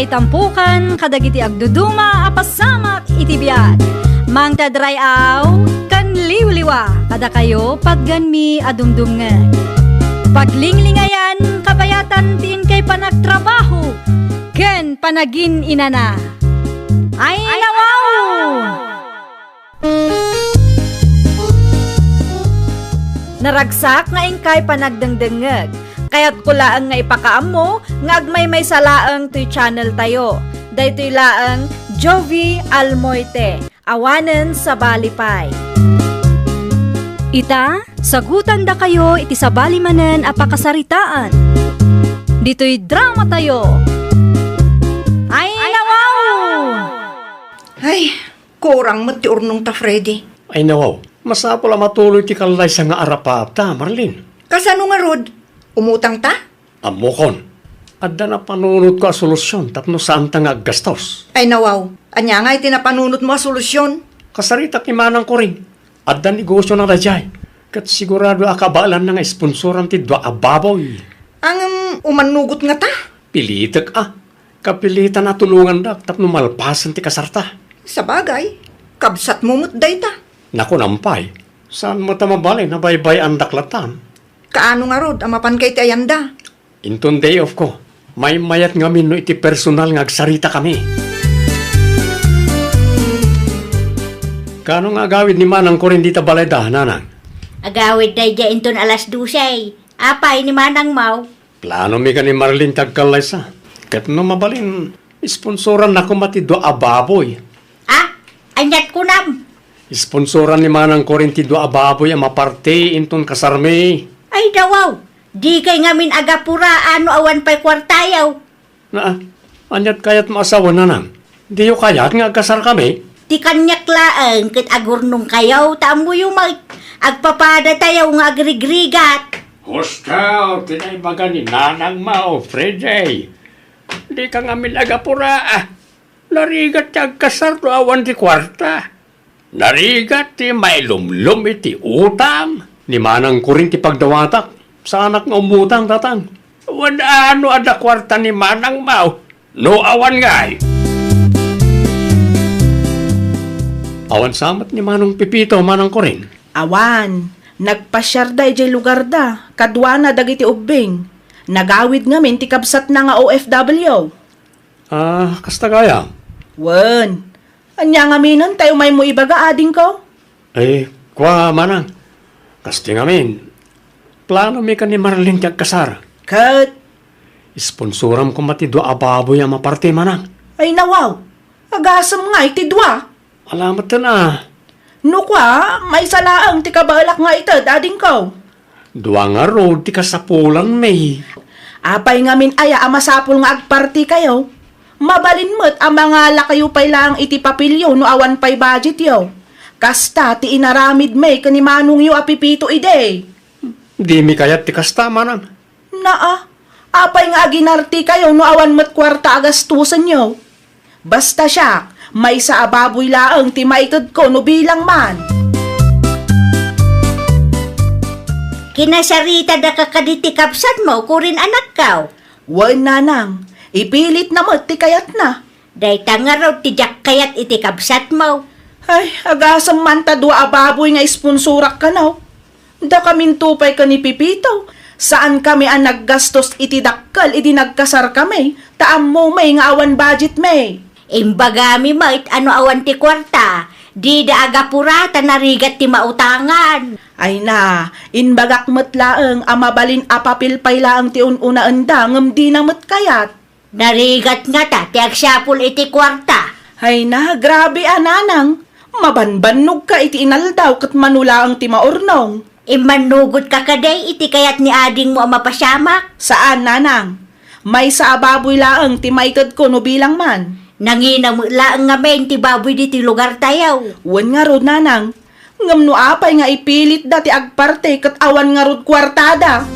tampukan kadagiti agduduma apasamak itibiyat. Mang tadrayaw kan liwliwa kada kayo pagganmi adumdumngeg. Paglinglingayan kabayatan tiin kay panagtrabaho ken panagin inana. Ay nawaw! Naragsak nga ingkay panagdengdengeg. Kaya't kulaang nga ipakaam mo, nga agmay salaang to'y channel tayo. Daytoy laang Jovi Almoite, awanen sa Balipay. Ita, sagutan da kayo iti sa balimanen apakasaritaan. Dito'y drama tayo. Ay nawaw! Ay, kurang mo ti urnong ta, Freddy. Ay nawaw, masapol matuloy ti kalay sa nga arapata, Marlene. Kasano nga, Rod? Umutang ta? Amokon, adda na panunod ko a solusyon tapno saan ta nga gastos. Ay nawaw, anya nga itinapanunot mo a solusyon. Kasarita kimanang ko rin, adda negosyo na rajay. Kat sigurado akabalan na nga sponsoran ti dwa ababoy. Ang umanugot nga ta? Pilitek kapilitan na tulungan da tapno malpasan ti kasarta. Sa bagay, kabsat mo mutday ta. Naku nampay, saan mo ta mabalay na baybay ang daklatan? Kaano nga, Rod, amapan kay ti ayanda? Inton day off ko, may mayat nga no iti personal nga agsarita kami. Kano nga agawid ni manang ko rin dita balay da, nanang? Agawid day dya inton alas 12. Apay ni manang mau. Plano mi ka ni Marlene tagkalay sa. Kat no mabalin, sponsoran na ko matido ababoy. Ah, anyat ko nam. Sponsoran ni manang ko rin tido ababoy ang maparte inton kasarme. Ay dawaw, di kay ngamin agapura ano awan pa'y kwartayaw. Na, anyat kayat maasawa nanang. Di yo kayat nga agkasar kami. Di kanyak laang kit agurnong kayaw, tamo yung agpapada tayaw nga agrigrigat. Huskaw, tinaybaga ni nanang mao, Freddy. Di ka ngamin agapura Narigat ti agkasar do awan ti kwarta. Narigat ti may lumlum iti utang. Ni manang ko rin ti pagdawatak. Sa anak nga umutang tatang. Wala ano ada kwarta ni manang mao. No awan ngay. Awan samat ni manong Pipito, manang ko rin. Awan, nagpasyar da ijay lugar da. Kadwa na dagiti ubing. Nagawid ngamin ti kabsat na nga OFW. Kasta kaya? Wen, anya ngaminan tayo may mo ibaga ading ko? Kwa manang. Kasti ngamin, plano mi ka ni Marlene kag kasar. Kat, Sponsoram ko matido ababoy ang maparte manang. ay nawaw, agasam nga iti dwa. Alamat na. No kwa, may salaang ti kabalak nga ito, ading ko. Dua nga road ti kasapulan may. Apay ngamin aya amasapul nga agparti kayo. Mabalin mo't ang mga lakayo pay lang iti papilyo no awan pay budget yo. Kasta ti inaramid may kanimanong yu apipito ide. Di mi kayat ti kasta manang. Naa, apay nga aginarti kayo no awan mo't kwarta agastusan yo. Basta siya, may sa ababoy laang ti maitod ko no bilang man. Kinasarita da kakaditi kapsat mo, kurin anak kaw. Wan nanang, ipilit na mo't ti kayat na. Day tanga raw tijak kayat iti kapsat mo. Ay, agasam man ta dua ababoy nga isponsorak ka na. Da kamin tupay ka ni Pipito. Saan kami ang naggastos iti dakkal, iti nagkasar kami. Taam mo may nga awan budget may. Imbagami mait ano awan ti kwarta. Di da agapurata narigat ti mautangan. Ay na, inbagak mo't laeng amabalin apapilpay laeng ti ununa enda ngem di na mo't kayat. Narigat nga ta, ti agsapul iti kwarta. Ay na, grabe ananang. Mabanbanog ka iti inaldaw kat manula ang ti maurnong. Imanugod ka kaday, iti kayat ni ading mo ang mapasyamak. Saan nanang? May sa ababoy laeng ti maitod ko no bilang man. Nanginam laang nga men ti baboy di ti lugar tayaw. Wan nga rod nanang. Ngam no apay nga ipilit dati agparte kat awan nga rod kwartada.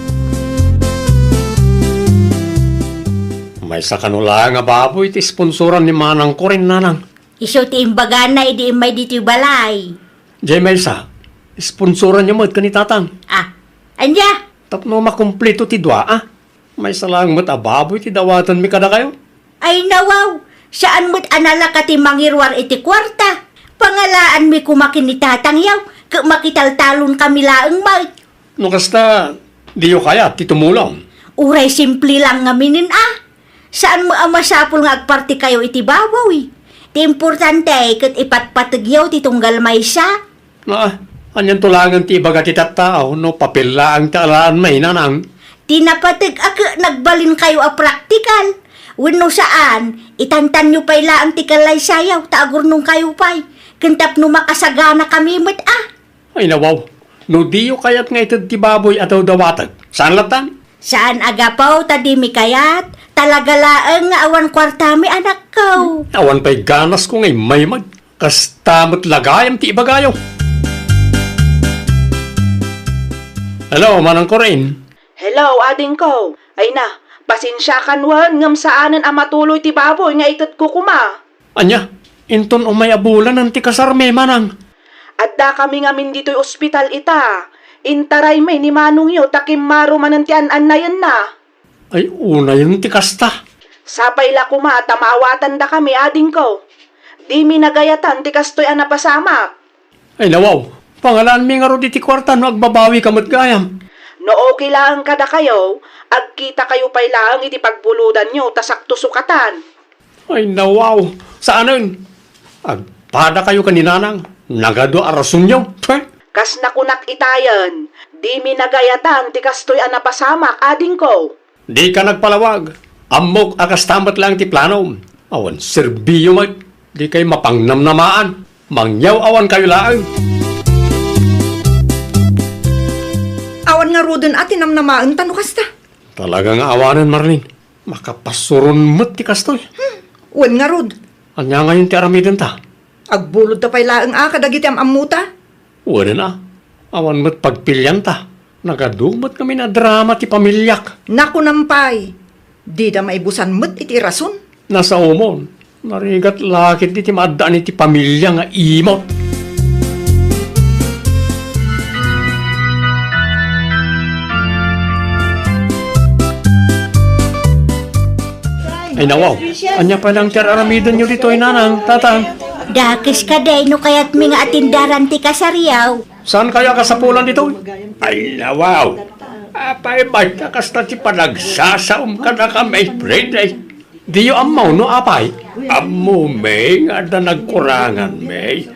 May sa kanula nga baboy ti sponsoran ni manang ko rin nanang. Iso ti imbagana, idi imay di ti balay. Jay Melsa, sponsoran niyo mo at kanitatang. Anya? Tapno makumpleto ti dwa May salang mo't ababoy ti dawatan mi kada kayo. Ay nawaw, saan mo't anala ka ti mangirwar iti kwarta? Pangalaan mi kumakin ni tatangyaw, makitaltalon kami laeng may. No kasta, di yo kaya ti tumulong. Uray simple lang nga minin Saan mo masapul nga agparti kayo iti babaw Ti importante kat ipatpatigyaw ti tunggal may siya. Anyan tulangan ti ibaga ti tattao, no papila ang talaan may nanang. Tinapatig nagbalin kayo a praktikal. Wenno saan, itantan nyo pa'y laang ti kalay sayaw, taagur nung kayo pa'y. Kentap no makasagana kami met Ay nawaw, no di yo kayat nga itad ti baboy ataw dawatag. Saan latan? Saan agapaw tadimi kayat? Talaga laeng nga awan kwartami anak ko. Awan pa'y ganas ko ngay may mag. Kastamot lagayam ti ibagayo. Hello, manang ko rin. Hello, ading ko. Ay na, pasensya kanwan ngam saanan ang matuloy ti baboy nga itat ko kuma. Anya, inton umay abulan ang ti kasarme manang. At da kami ngamin dito'y ospital ita. Intaray may ni Manong yo takim maro manantian na yan na. Ay, una yun ti kasta. Sapay la kuma tamawatan da kami ading ko. Di mi nagayatan ti kastoy napasamak. Ay nawaw, pangalan mi nga ro di ti kwarta no agbabawi kamot gayam. No okay lang kada kayo, agkita kayo pay lang iti pagbuludan nyo tasakto sukatan. Ay nawaw, saan nun? Agpada kayo kaninanang, nagado arasun nyo. Kas nakunak itayan, di mi nagayatan ti kastoy napasamak ading ko. Di ka nagpalawag. Amok akastamat lang ti plano. Awan, serbiyo mag. Di kayo mapangnamnamaan. Mangyaw awan kayo lang. Awan nga rodon atin namnamaan tano kasta. Talagang awanan, Marlene. Makapasuron mo't ti kastoy. Wan nga rod. Anya ngayon ti aramidin ta. Agbulod ta pa'y laeng kadagiti amuta. Wala na. Awan mo't pagpilyan ta. Nagadumot kami na drama ti pamilyak. Naku nampay. Di da maibusan mo't iti rason. Nasa umon. Narigat lakit iti maadaan iti pamilya nga imot. Ay nawaw, anya pa lang tiaramidan nyo dito ay nanang, tatang. Dakis ka day no kaya't mi nga atindaran ti kasariyaw. Saan kaya kasapulan dito? Ay nawaw, apay basta kasta ti panagsasaum ka na kami, friend ay. Di yo amaw no apay? Amo may nga da nagkurangan may.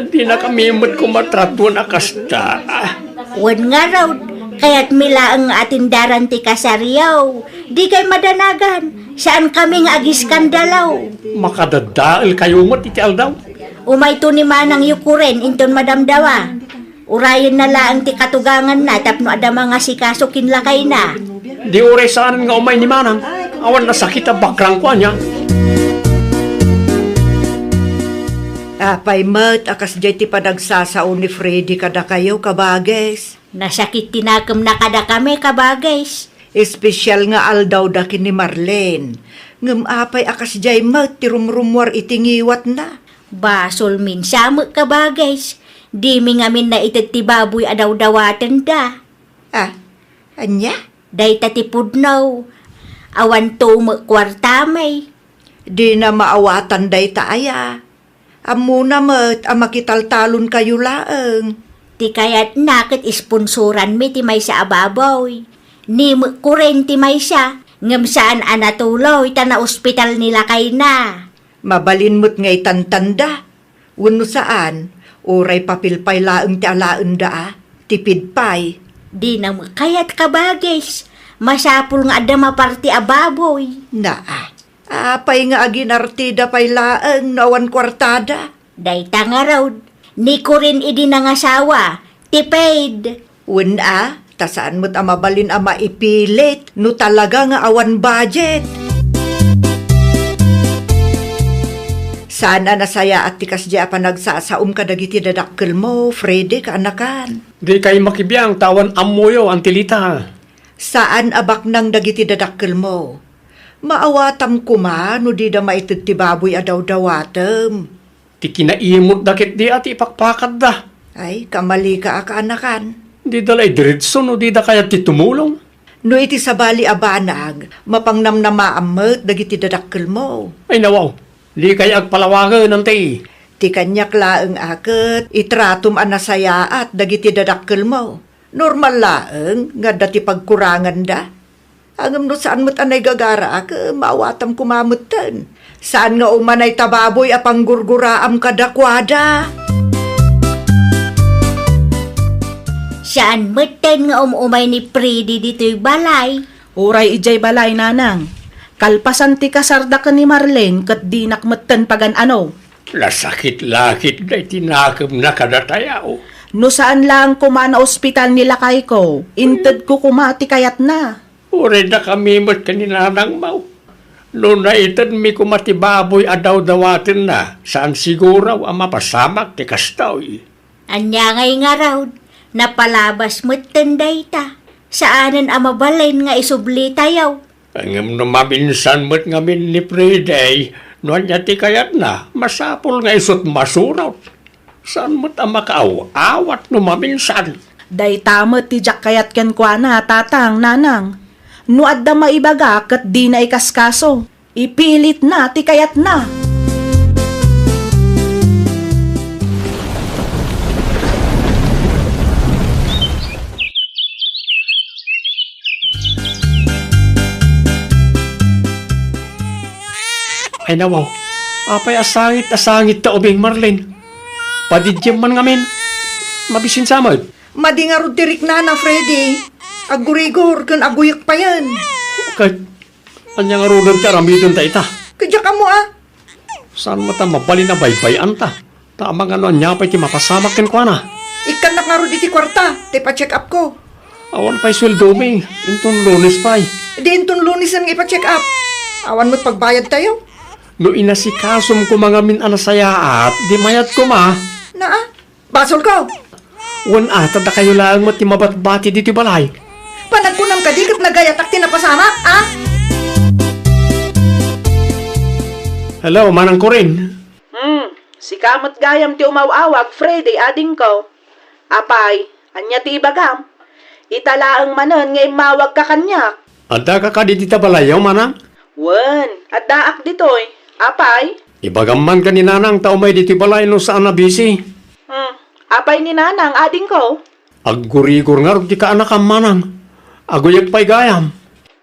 Di na kami mo't kumatrato na kasta. Wan nga raw, kaya't mila ang atindaran ti kasariyaw. Di kay madanagan, saan kami nga agiskandalaw. Makadadaal kayo mo't iti aldaw. Umay to ni manang yukuren, inton madamdawa. Urayon na laang ti katugangan na, tapno adama nga si kaso kinlakay na. Di oray saan nga umay ni manang. Awan na sakit ang bakrang ko niya. Apay mat, akas jay ti panagsasaon ni Freddy kada kayo kabages. Nasakit tinakam na kada kami kabagays. Espesyal nga aldaw dakin ni Marlene. Ngem apay akas jay mat, ti rumrumwar itingiwat na. Basol min samuk kabagays. Di mi ngamin na itit ti baboy adaw-dawatan da. Anya? Day tatipudnaw. Awan to kwartamay. Di na maawatan day taaya. Amo na mat, makitaltalon kayo laeng. Ti kayat nakit isponsoran mi ti may sa ababoy. Ni kuren ti may siya. Ngam saan anatuloy ta na ospital nila kay na. Mabalin mo't ngay tantanda. Wano saan, oray papilpay laeng ti alaen da, tipid pay. Di na kayat kabagis. Masapul nga ada maparti ababoy. Apay nga aginartida pay laeng nawan kwartada. Day tanga raw. Ni ko rin idi nangasawa. Tipid. Tasaan mo't mabalin maipilit, no talaga nga awan budget. Sana nasaya at tikas diya pa nagsasaum ka dagiti dadakkel mo, Freddy, kaanakan. Di kayo makibiyang tawan amoyo ang tilita. Saan abak nang dagiti dadakkel mo? Maawatam kuma, no di da maitid ti baboy adaw-dawatem. Ti kinaimot dakit di at ipakpakat da. Ay, kamali ka kaanakan. Di dalay diretso no di da kaya ti tumulong. No iti sabali abanag, mapangnamnamaamot dagiti dadakkel mo. Ay nawaw, di kaya agpalawagan ng ti. Ti kanyak laeng aket, itratum anasaya at dagiti dadakkel mo. Normal laeng, nga dati pagkurangan da. Angam no saan mo't anay gagara, maawatam kumamutan. Saan nga umanay tababoy apang gurguraam kadakwada. Saan meten nga umay ni Freddy dito'y balay? Uray ijay balay nanang. Kalpasan ti kasarda ka ni Marlene kat di nakmeten pagan ano. Lasakit-lakit na tinakam na kadatayaw. No saan lang kumana ospital nila kay ko, inted ko kumati kayat na. Uri na kami mo't kaninanang mau. Noon na itan mi kumatibaboy adaw dawatin na, saan siguraw ang mapasamak ti kastaw. Anya ngay nga raw, napalabas meten dayta. Saanan ang mabalain nga isubli tayaw? Ang maminsan mo't ngamin ni Friday, noon niya ti kayat na, masapol nga isot masuraw. Saan mo't ang makaaw-awat no maminsan? Day tamat ti jak kayat ken kwa na tatang nanang. No adda maibaga kat di na ikaskaso. Ipilit na ti kayat na. Ay nawaw, apay asangit ta ubing Marlene. Padidyam man ngamin, mabisin samad. Madi nga rod tirik na Freddy. Agurigor, kan aguyak pa yan. Kahit, anya nga rudan ti aramidon ta ita. Kadya ka mo Saan mo ta mabali na baybayan ta? Ta amang ano anya pa'y ti mapasamak ken kwa na. Ikanak nga rod iti kwarta, te pa-check up ko. Awan pa'y sweldo mi, intong Lunes pa'y. Di intong Lunes ang ipa-check up. Awan mo't pagbayad tayo. No inasikasum ko mga min anasayaat, di mayat ko ma. Basol ko. Wan ata da kayo lang mo ti mabatbati dito balay. Panagkunam ka di kat nagayatak tinapasama, Hello, manang ko rin. Si kamot gayam ti umawawag, Freddy, ading ko. Apay, anya ti ibagam. Italaang manon ngay mawag ka kanyak. Ada ka dito balayaw, manang? Wen, addaak ditoy. Apay? Ibagam man ka ni nanang tao may dito balay no saan na busy. Apay ni nanang, ading ko. Aggurigor nga di ka anak ang manang. Aguyak pa'y gayam.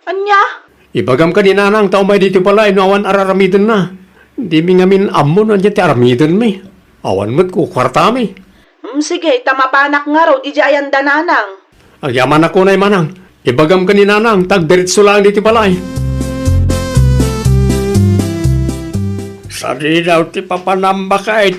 Anya? Ibagam ka ni nanang tao may dito balay no awan araramidon na. Di mi ngamin ammo na ti aramidon mi. Awan mo't ko kwarta mi. Sige, tamapanak nga raw, di ayan da nanang. Agyaman ako na manang. Ibagam ka ni nanang tagdiritso lang dito balay. Sari daw ti papanamba kahit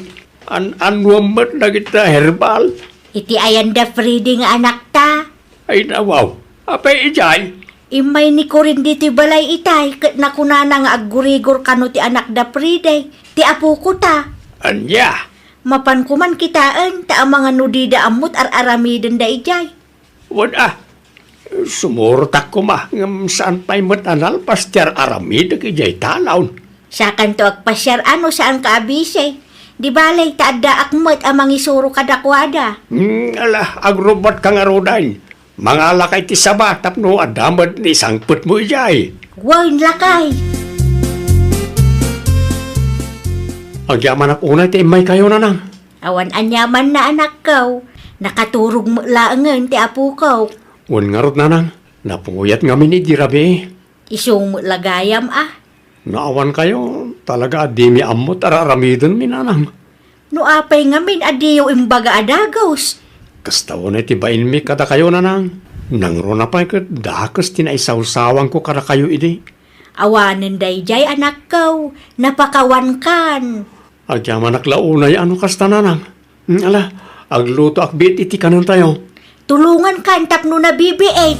an-anwamot na kita herbal. Iti ayan da Freddy nga anak ta. Ay nawaw, apay ijay. Imay ni ko rin dito'y balay itay. Kat nakunana nga aggurigor kano ti anak da Friday. Ti apo ko ta. Anya, Mapan kuman kitaan. Ta ang mga nudida amot ar-aramiden da ijay. wala. Sumurtak ko ma, ngam saan pa'y matanal pastyar aramid ijay talawn. Sa kanto agpasyar ano saan ka abise. Di balay taadda akmat amang isuro kadakwada. Ala, agrobot kang arudan. Mga lakay ti saba, tapno adamad ni sangput mo ijay. Wain lakay. Agyaman ak unay ti imay kayo na nang. Awan anyaman na anak ko. Nakaturog mo laangan ti apo ko. Wan ngarot na nang, napunguyat nga mini dirabi. Isung mo lagayam Naawan kayo, talaga di mi amot araramidon mi nanang. No apay ngamin adiyo imbaga adagos. Kastaw na tibain mi kada kayo nanang. Nangro na pa kat dakas tinaisaw-sawang ko kada kayo idi. Awanan dayjay anak ko. Napakawan kan. Agyaman aklaunay ano kasta nanang. Ala, agluto akbit iti kanon tayo. Tulungan kan tapno na BB-8.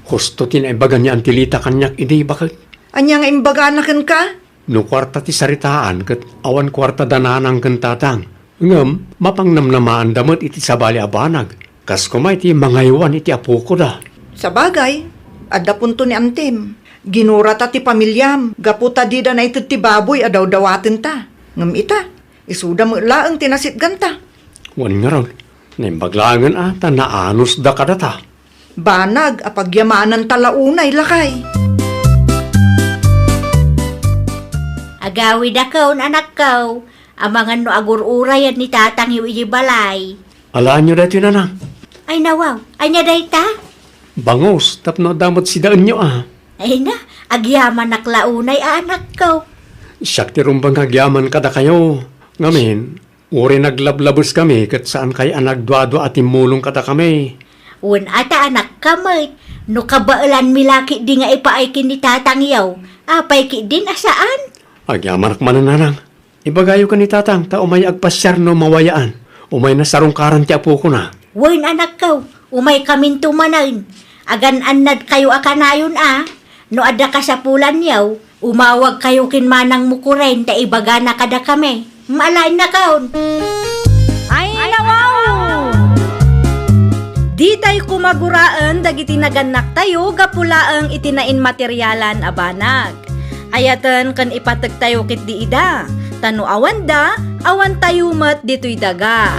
Husto tinaibagan niya ang tilita kanyak idi bakit? Anya nga imbaga anakan ka? No kwarta ti saritaan kat awan kwarta dananang kantatang. Ngam, mapangnamnamaan damot iti sabali abanag. Kas kumay ti mangaywan iti apo ko da. Sa bagay, adda punto ni Antem. Ginura ta ti pamilyam, gaputa di da na ito ti baboy adaw dawaten ta. Ngam ita, isuda mo laang tinasit ganta. Wan nga ron, Nimbaglangan ata na anos da kadata. Banag, apagyamanan talaunay lakay. Agawi da kaon anak kaw. Amangan no agur-urayan ni tatang iji balay. Alaan nyo dati nanang. Ay nawaw, anya day ta? Bangos, tapno damot si daan nyo Ay na, agyaman naklaunay anak kaw. Siyak ti rumbang agyaman kada kayo. Ngamin, uri naglablabos kami kat saan kay anagdwado at imulong kada kami. Un ata anak kamay. No kabailan milaki di nga ipaaikin ni tatang yaw. Apay ki din asaan? Agyaman ak manananang. Ibagayo ka ni tatang, ta umay agpasyar no mawayaan. Umay na sarungkaran ti apo ko na. Wen anak kaw, umay kamin tumanan. Agan anad kayo akanayon No ada ka sa pulan yaw, umawag kayo kinmanang mukuren ta ibaga na kada kami. Malain na kaon. Ay, nawaw! Di tayo kumaguraan dagiti naganak tayo gapulaang itinain materyalan abanag. Ayatan kan ipatag tayo kit di ida. Tano awan da, awan tayo mat dito'y daga.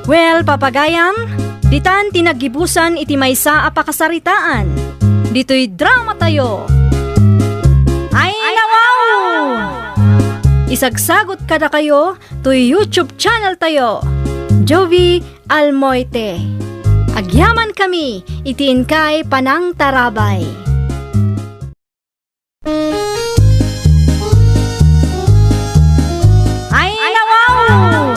Well, papagayam, ditan tinagibusan iti maysa apakasaritaan. Dito'y drama tayo. Ay, nawaw! Isagsagot kada kayo to YouTube channel tayo. Jovi Almoite. Agyaman kami, itiin kay Panang Tarabay. Ay, nawaw!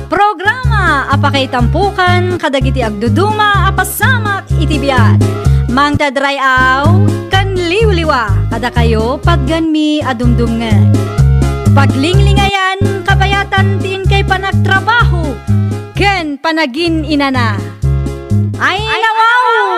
Programa apakay tampukan kadagiti agduduma apasamak itibiyat. Mang tadrayaw kan liwliwa kada kayo pagganmi adumdumngan. Paglinglingayan kabayatan tiin kay panagtrabaho ken panagin inana. Ay, nawaw!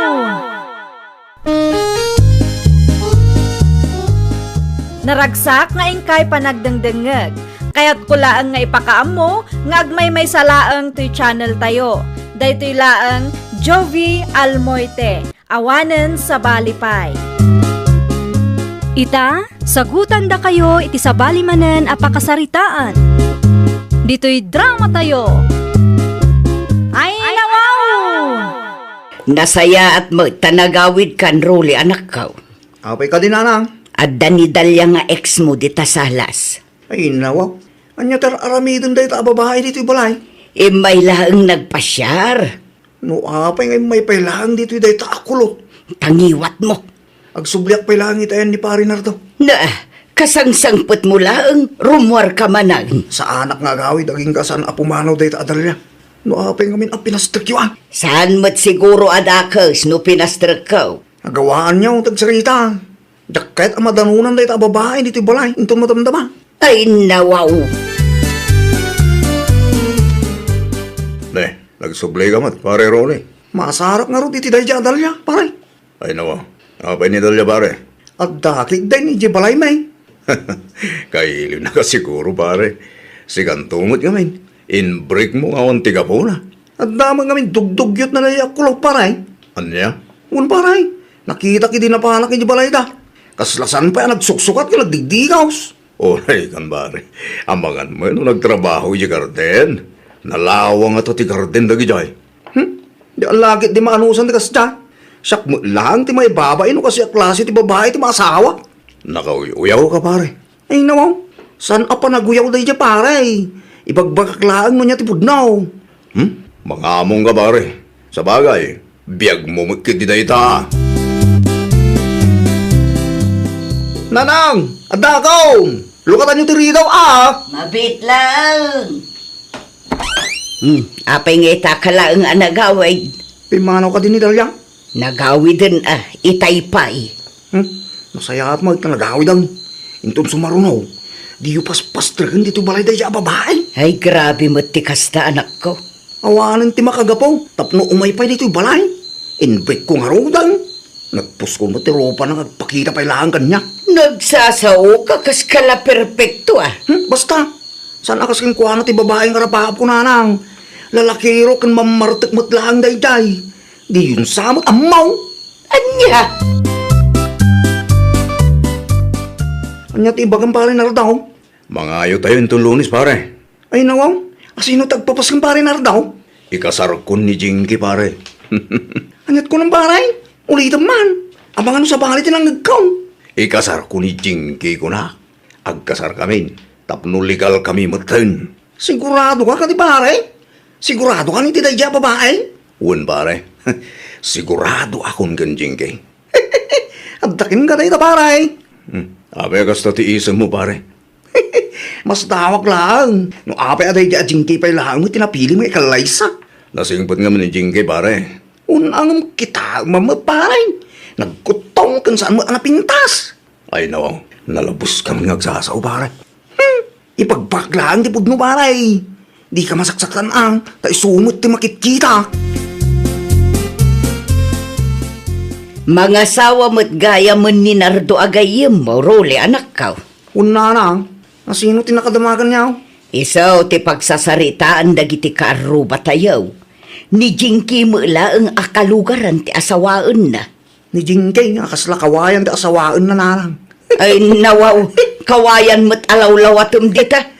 Naragsak nga ingkay panagdengdengeg. Kaya't kulaang nga ipakaam mo, nga agmay may salaang to'y channel tayo. Daytoy laang Jovi Almoite, awanen sa balipay. Ita, sagutan da kayo iti sa balimanen apakasaritaan. Dito'y drama tayo. Ay, nawaw! Nasaya at magtanagawid kan ruli anak kaw. Apay ka din, anang. At danidalya nga ex mo di tasalas. Ay, nawaw. Anya tar aramidon dahi ta babae dito balay. May lahang nagpasyar. No, apay ngay may pailang dito dahi ta akulo. Tangiwat mo. Agsubliak pailang itayan ni pari narto. Na, kasangsangpot mo lang, rumwar ka manang. Sa anak nga gawid, aging kasan apumanaw dahi ta adalya. No, apay ngamin ang pinastrik yun. Saan mo't siguro adakas no pinastrak ka? Agawaan niya ang tagsarita. Dakit ang madanunan dahi ta babae dito balay. Intong matamdama. Ay, nawaw. Ne, nagsublay ka mat, pare Rone. Masarap nga ro diti dahi dya adalya, pare. Ay, nawaw. Apay ni dalya, pare. At dakit dahi ni dya balay may. Kailiw na ka siguro, pare. Sigantungot gamin. In-break mo awan tiga po na. At damang gamin dugdugyot na naya kulog, pare. Anya? Un, pare. Nakita ki din na panak ni balay da. Kaslasan pa nagsuksukat ka nagdigdigaws. Oray kan pare. Amangan mo no nagtrabaho di garden. Nalawang ato ti garden dagi jay. Di alagit di maanusan ti kasda. Siyak mo lang ti may babae no kasi klase ti babae ti maasawa. Nakauyaw ka pare. Ay nawaw. San apa naguyaw dahi di pare? Ibagbagaklaan mo niya ti pudnaw. Mga among ka pare. Sa bagay, biyag mo magkid di dahi ta. Nanang! Adakaw! Lukatan nyo tiri daw, Mabit lang. Apay nga itakalaang anagawid. Pimanaw ka din ni Dalia. Nagawid din itaypay. Nasaya at mo, itanagawid ang inton sumarunaw. Di yu paspastragan dito balay dahi siya babae. Ay, grabe mo't tikasta anak ko. Awanan ti makagapaw, tapno umaypay dito balay. Inbreak ko nga rodang. Nagpusko mo ti ropa na nagpakita pa ilangan kanya. Nagsasao ka kas kala perpekto Basta, saan akas kang kuha na ti babaeng karapahap ko nanang. Lalakiro kan mamartik mo't lang day-day. Di yun samot amaw. Anya? Anya ti ibagang pare na daw. Mga ayo tayo itong lunis pare. Ay nawaw, Asino tagpapas ng pare nardaw? Ikasar ko ni Jinky pare. Anyat ko ng pare? Ulitan man. Abang ano sa balit ng nagkaw. Ikasar ko ni Jinky ko na. Agkasar kami. Tapno legal kami matan. Sigurado ka di pare? Sigurado ka ni tidadya babae? Un pare. Sigurado akong ganjing kay. Abdakin ka tayo pare. Ape kasta tiisan mo pare. Mas tawag lang. No ape aday dya jingkay pa'y lang mo tinapili mo ikalaysa. Nasingpot nga mo ni jingkay pare. Unang kita mama pare. Nagkutong kan saan mo anapintas. Ay nawaw, nalabos kami ngagsasaw pare. Ipagpaklaan ti pudno pare. Di ka masaksaktan ang tayo sumot ti makikita. Mga sawa mo't gaya mo ni Nardo agayim mo, Rolly, anak ka. Una na, nasino tinakadamagan niya? Isaw ti pagsasaritaan dagiti kaaruba tayaw. Ni Jinky mo ang akalugaran ti asawaan na. Ni Jinky nga kasla kawayan ti asawaan na narang. Ay nawaw, kawayan mo't alawlawatom dita.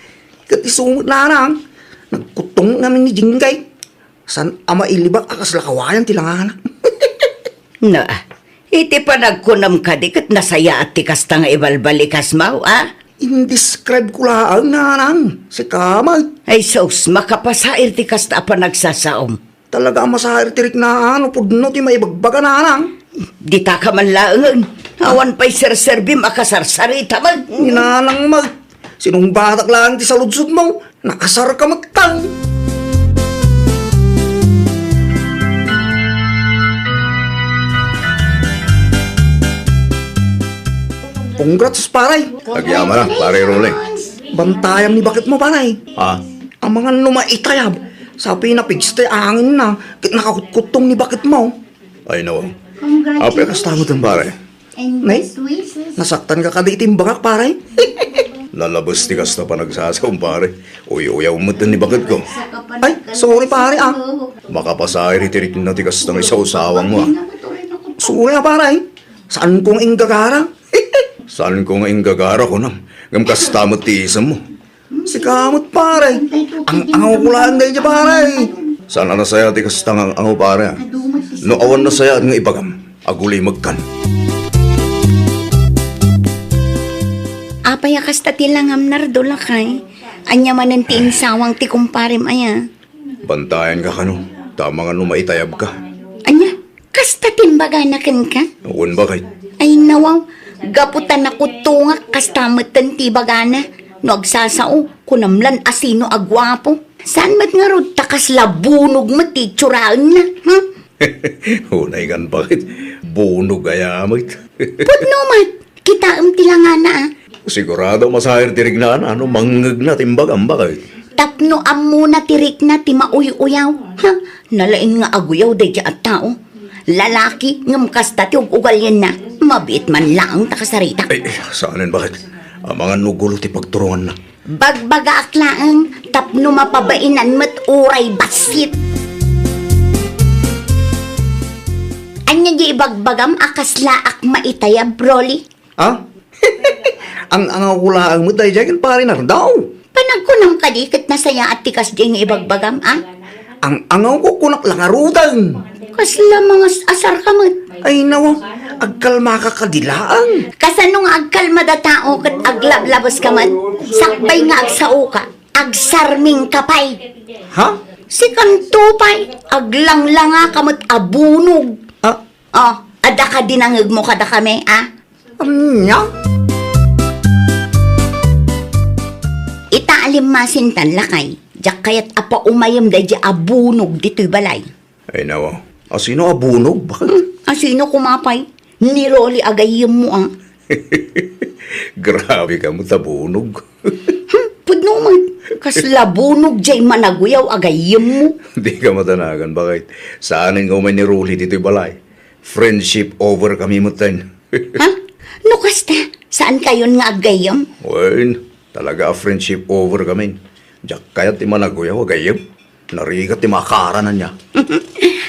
Kat isumot narang, nagkutong namin ni Jinky. San ama ilibak akasla kawayan ti langana. Na, iti panagkunam ka di kat nasaya at tikas ta nga ibalbalikas mau, ah? Indescribe ko lang narang, si kamay. Ay sos, makapasair tikas ta pa nagsasaom. Talaga ang masahir tirik na ano, pudno ti maibagbaga narang. Di ta ka man laangan. Awan pa'y serserbi makasarsarita man. Ninanang mag, sinong batak lang ti saludsod mo, nakasar ka magtang. Congrats, paray. Nagyama na, pare Rolly. Bantayan ni bakit mo, paray. Ha? Ang mga numaitayab, sa pinapigste angin na, kit nakakutkutong ni bakit mo. Ay nawaw. Ape kastamot ang pare. Nay, nasaktan ka kaditim bagak, paray. Lalabas ti kasta pa nagsasaw pare. Uyaw mo ni bakit ko. Ay, sorry, pare, ah. Makapasahir itirik na ti kasta ng isaw-sawang mo. Sorry, ah, paray. Saan kong inggagara? Saan ko nga gagara ko nang gam kastamot ti isam mo. Si kamot, paray. Ang angaw ko lang dahil paray. Saan na saya ti kasta nga ang pare. No awan na saya nga ibagam. Aguli magkan. Apay kasta tilangam Nardo lakay. Anya manan ti insawang ti kumparim aya. Bantayan ka kano. Tama nga maitayab ka. Anya, kasta timbaga na ken ka? Uwan ba kay? Ay nawaw, gaputan ako tunga kastamatan ti bagana. No agsasao, kunamlan asino agwapo. Saan mat nga rod takas labunog mati tsuraan na, huh? Unay kan bakit? Bunog ayamit. Pudno mat, kita tilangan na ah. Sigurado masahir tirig na ano, manggag na timbagam ba kay? Tapno ammo na tirik na ti mauy-uyaw. Ha? Nalain nga aguyaw day at tao. Lalaki ngam kasta ti ugalyan na. Mabit man lang takasarita. Ay, saanin bakit? Ang mga nugulo ti pagturungan na. Bagbaga aklaang tapno mapabainan mat uray basit. Anya di ibagbagam akaslaak maitaya broli. Ha? Ang angaw ko lang mo dahil dyan, pare Nardaw. Panagkunam ka di kat nasaya at tikas di nga ibagbagam ah. Ang angaw ko kunak lang arutan. Kasla mga asar ka mat. Ay nawa, agkalma ka kadilaan. Kasano nga agkalma da tao kat aglablabas ka man. Sakbay nga agsao ka. Agsarming kapay. Ha? Si kantupay. Aglanglanga ka mat abunog. Ah, Oh, ada ka dinangag mo kada kami, ah? anya? Itaalim masintan lakay. Diyak kayat apa umayam da di abunog dito'y balay. Ay nawa, asino abunog? Bakit? Asino kumapay? Ni Rolly agayim mo, ah. Grabe ka mo tabunog. Pudno man. Kaslabunog jay managuyaw agayim mo. Di ka matanagan, bakit? Saanin ka umay ni Rolly dito'y balay? Friendship over kami mo tan. Ha? No kasta? Saan kayon nga agayim? Well, talaga friendship over kami. Diyak kaya ti managuyaw agayim. Narigat ti makaranan niya.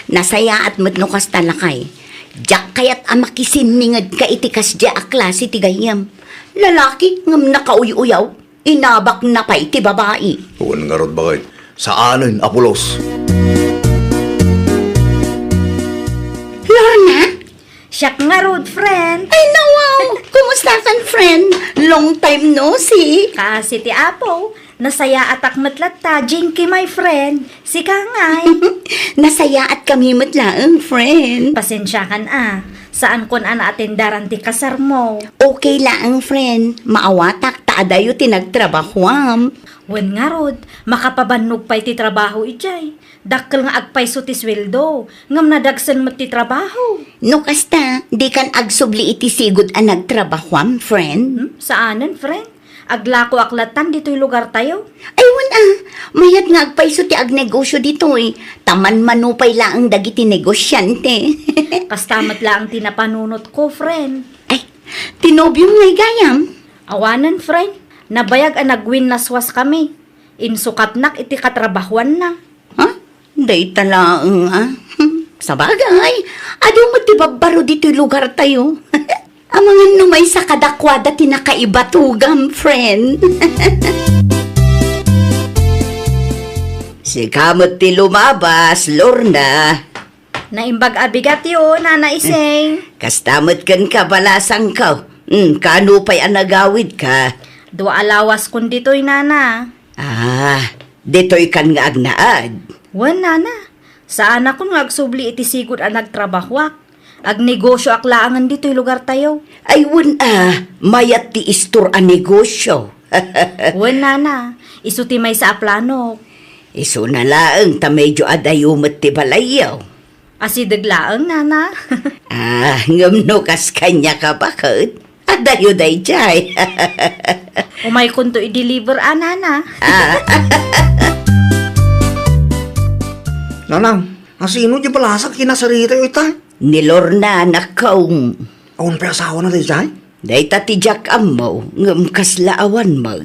Nasaya at matnukas talakay. Diyak kayat amakisinmingad ka itikas diya a klase ti gayam. Lalaki ngam nakauy-uyaw. Inabak na pa'y ti babae. Uwan nga rod bakit? Sa anin, Apolos. Lorna? Siyak nga Rod, friend. Ay, wow! Kumusta kan, friend? Long time no see. Kasi ti Apo, nasaya at akmatlat ta, Jinky my friend. Si Kangay. Nasaya at kami matlaang, friend. Pasensya kan saan kon atendaran ti kasar mo. Okay lang, friend. Maawatak taadayo tinagtrabahuam. Wen nga Rod, makapabannog pa'y ti trabaho ijay. Dakkel nga agpayso ti sweldo, ngam nadagsan mo ti trabaho. No kasta, di kan agsubli iti sigud ang nagtrabahuam, friend. Saanan, friend? Aglako aklatan dito'y lugar tayo. Ay, mayat nga agpaiso ti agnegosyo dito eh. Taman manupay lang ang dagiti negosyante. Kastamat lang tinapanunot ko, friend. Ay, tinobyong ngay gayam. Awanan, friend. Nabayag ang nagwin naswas kami. Insukatnak iti katrabahuan na. Ha? Day talaang Sa bagay, ado mo ti babbaro dito'y lugar tayo. Ang mga numay sa kadakwada tinakaibatugam, friend. Sikamot ti lumabas, Lorna. Naimbag abigat yun, Nana Iseng. Kastamot kan kabalasang ka. Kano pa'y anagawid ka? Dua alawas kun dito'y, Nana. Dito'y kan nga agnaad. Wan, Nana. Saan ako nga agsubli iti sigud ang nagtrabahwak. Agnegosyo aklaangan dito'y lugar tayo. Ay, mayat ti istor a negosyo. Wan, Nana. Isuti may sa aplano. Iso na laang ta medyo adayumot ti balayaw. Asidaglaang, Nana. Ngamno kas kanya ka bakit? Adayo day jay. Umay kunto i-deliver, Nana. Nanang, asino di palasak kinasarita yung itay? Ni Lorna nakaung. Awan pa asawa na day jay? Day tatijak amaw, ngam kaslaawan mag.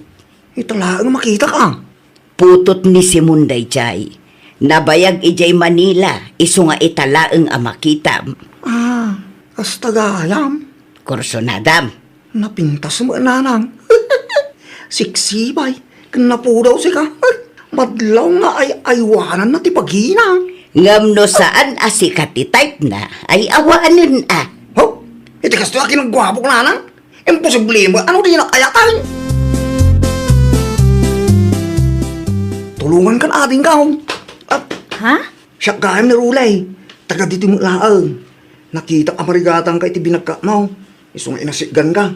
Italaang makita ka. Putot ni Simon day jay. Nabayag ijay Manila, iso nga italaang amakitam. Kastagayam. Kurso nadam. Napintas mo, nanang. Siksibay, kanapudaw si ka. Madlaw nga ay aywanan na ti paghinang. Ngamno saan asikati type na, ay awanan Oh, iti kasto akin ang gwapo ko, nanang. Imposible mo, ano din nakayatan? Tulungan kan ating kaong. Ha? Siya kayam ni Rulay. Taga dito mo laang. Nakita ka marigatang ka iti binagka mo. Iso nga inasigan ka.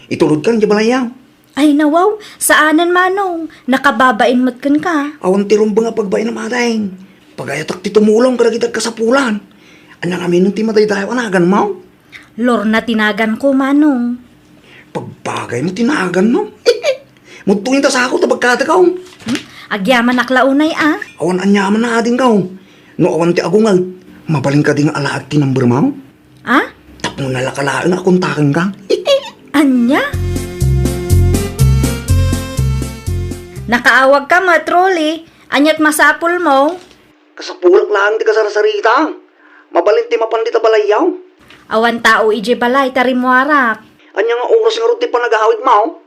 Itulod kang jabalayaw. Ay, nawaw. Saanan, Manong? Nakababain mo't kan ka. Awan tirong ba nga pagbayin na matay. Pagayatak ti tumulong karagitag ka sa pulan. Anang amin nung ti matay tayo anagan mo. Lorna tinagan ko, Manong. Pagbagay mo tinagan mo. Mutuin ta sa ako tabagkata ka. Agyaman naklaunay, Awan anyaman na ading ka. No awan ti agungal. Mabaling ka ding alaag ti number mo. Tapno nalakalaan na akong takin ka. Anya? Nakaawag ka, Matroli. Anyat masapul mo. Kasapulak lang ti kasarasarita. Mabalin ti mapandita balayaw. Awan tao ije balay, tarimuarak. Anya nga oras nga rin ti panagahawid mo.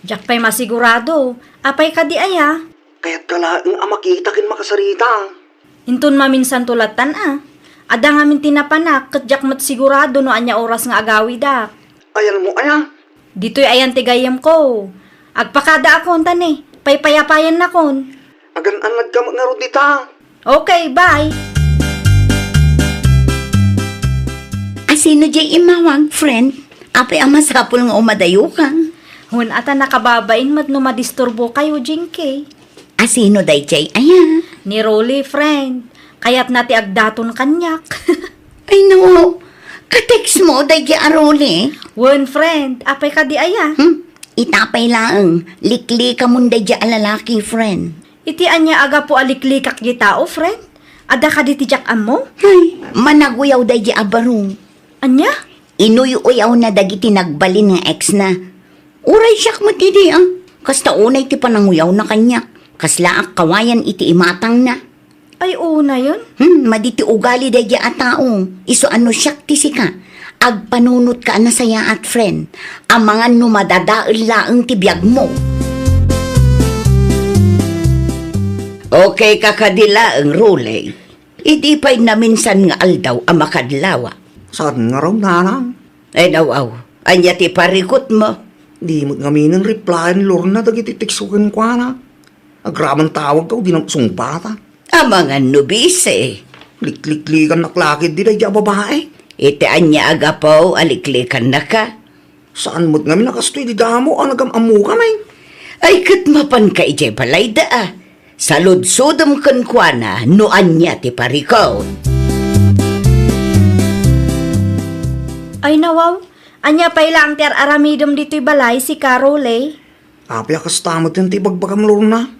Diyak pa'y masigurado. Apay ka di aya. Kaya't kalaang amakita kin makasarita. Intun maminsan tulatan, Ada ngamin tinapanak, katjak mat sigurado no anya oras nga agawi da. Ayan mo, aya. Dito'y ayan tigayam ko. Agpakada akon tani, paypayapayan na kon. Agan-anad ka nga rin dita. Okay, bye. Asino jay imawang, friend? Apay ang masapul nga umadayo ka. Hun ata nakababain mat no madisturbo kayo, Jinky. Asino day jay aya? Ni Rolly, friend. Kaya't nati agdaton kanyak. Ay no, kateks mo day jay aroli. Wen, friend, apay ka di aya. Itapay lang, likli ka mong day jay alalaki, friend. Iti anya aga po aliklikak di tao, friend. Ada ka di tijak mo? Ay, managuyaw day jay abarong. Anya? Inuy-uyaw na dagiti nagbalin ng ex na. Uray siyak matidi Kasta unay ti pananguyaw na kanya. Kaslaak kawayan iti imatang na. Ay, una yun. Maditi ugali daya at taong. Iso ano siyak ti sika. Agpanunot ka na saya at friend. Amangan no madadaal laang ti biyag mo. Okay kakadila ang rule. Idi pa'y naminsan nga aldaw ang makadlawa. Saan nga raw, nanang? Ay nawaw, anya ti parikot mo. Di mo't ngamin ang reply ni Lorna dagiti tiksukin ko na. Agraman tawag ka, di nang sumpata. Ang mga nubise. Likliklikan na klakid di dahil babae. Ite anya agapaw, aliklikan na ka. Saan mo't ngamin nakastoy di damo ang nagamamu ka may. Ay katmapan ka ije balay daa. Salud-sudom kan kuana, no anya ti parikot. Ay nawaw, anya pa'y lang ti aramidom dito'y balay si Carole. Api akas tamot yan ti bagbagam Lorna.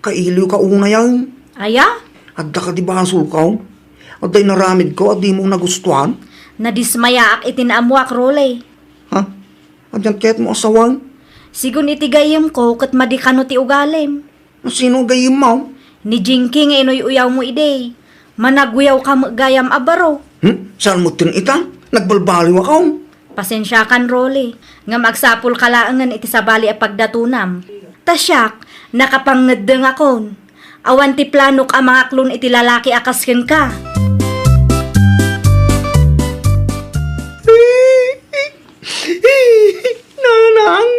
Kailiw ka una yan. Aya, Adda ka di ba ang sulkaw? Adday naramid ko at di mo nagustuhan? nadismaya ak itinaamuak Role. Ha? Adyan ket mo asawang? Sigun iti gayam ko kat madikano ti ugalim. Sino gayim mo? Ni Jinky nga inoy uyaw mo ide. Managuyaw ka gayam abaro. Saan mo tin ita? Nagbalbaliw ako. Pasensya kan Role, nga magsapul kalaangan iti sabali a pagdatunam. Tasyak, nakapangedeng akon. Awan ti planok a mga klon iti lalaki akasken ka. Nanang,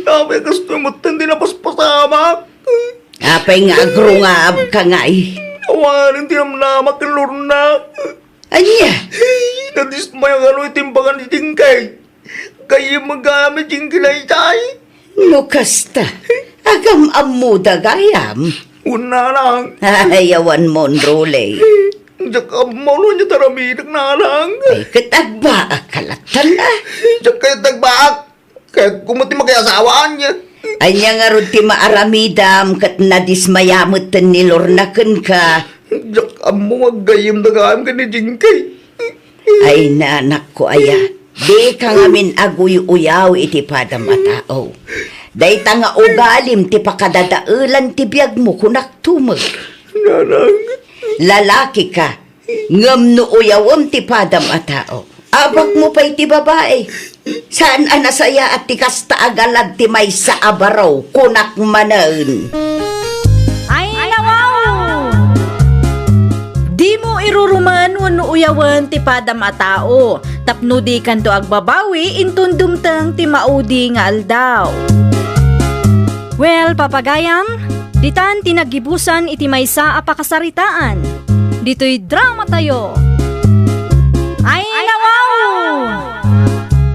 kami gusto mo din na paspasamak. Apay nga agrungab ka nga eh. Awanin tinamnamak ng Lorna. Anya, Nadismay ang ano itimbangan ni Tingkay. Kaya magamit yung kilaysay. nukasta. Agam amuda gayam. Una lang. Ayawan mo, Role. Diyak mo niya taramid ng nanang. Ay katagba akalatan na. Diyak kayo tagbaak. Kaya kumati makayasawaan niya. Anya nga ron ti maaramidam kat nadismayamot ni Lornaken ka. Diyak mo magayim na gayam ka ni Tingkay. Ay nanak ko aya. Di ka ngamin aguy-uyaw iti padam a tao. Day nga ugalim ti pakadadaulan ti biyag mo kunak tumag. Nanang. Lalaki ka. Ngam no uyawam ti padam a tao. Abak mo pa'y ti babae. Saan anasaya at ti kasta agalad ti may sa abaraw kunak manaen. Ay nawaw! Di mo iruruman wano uyawan ti padam a tao. Tapno di kanto agbabawi intun dumtang ti maudi nga aldaw. Well, papagayam, ditan tinagibusan iti maysa a pakasaritaan. Dito'y drama tayo. Ay nawaw!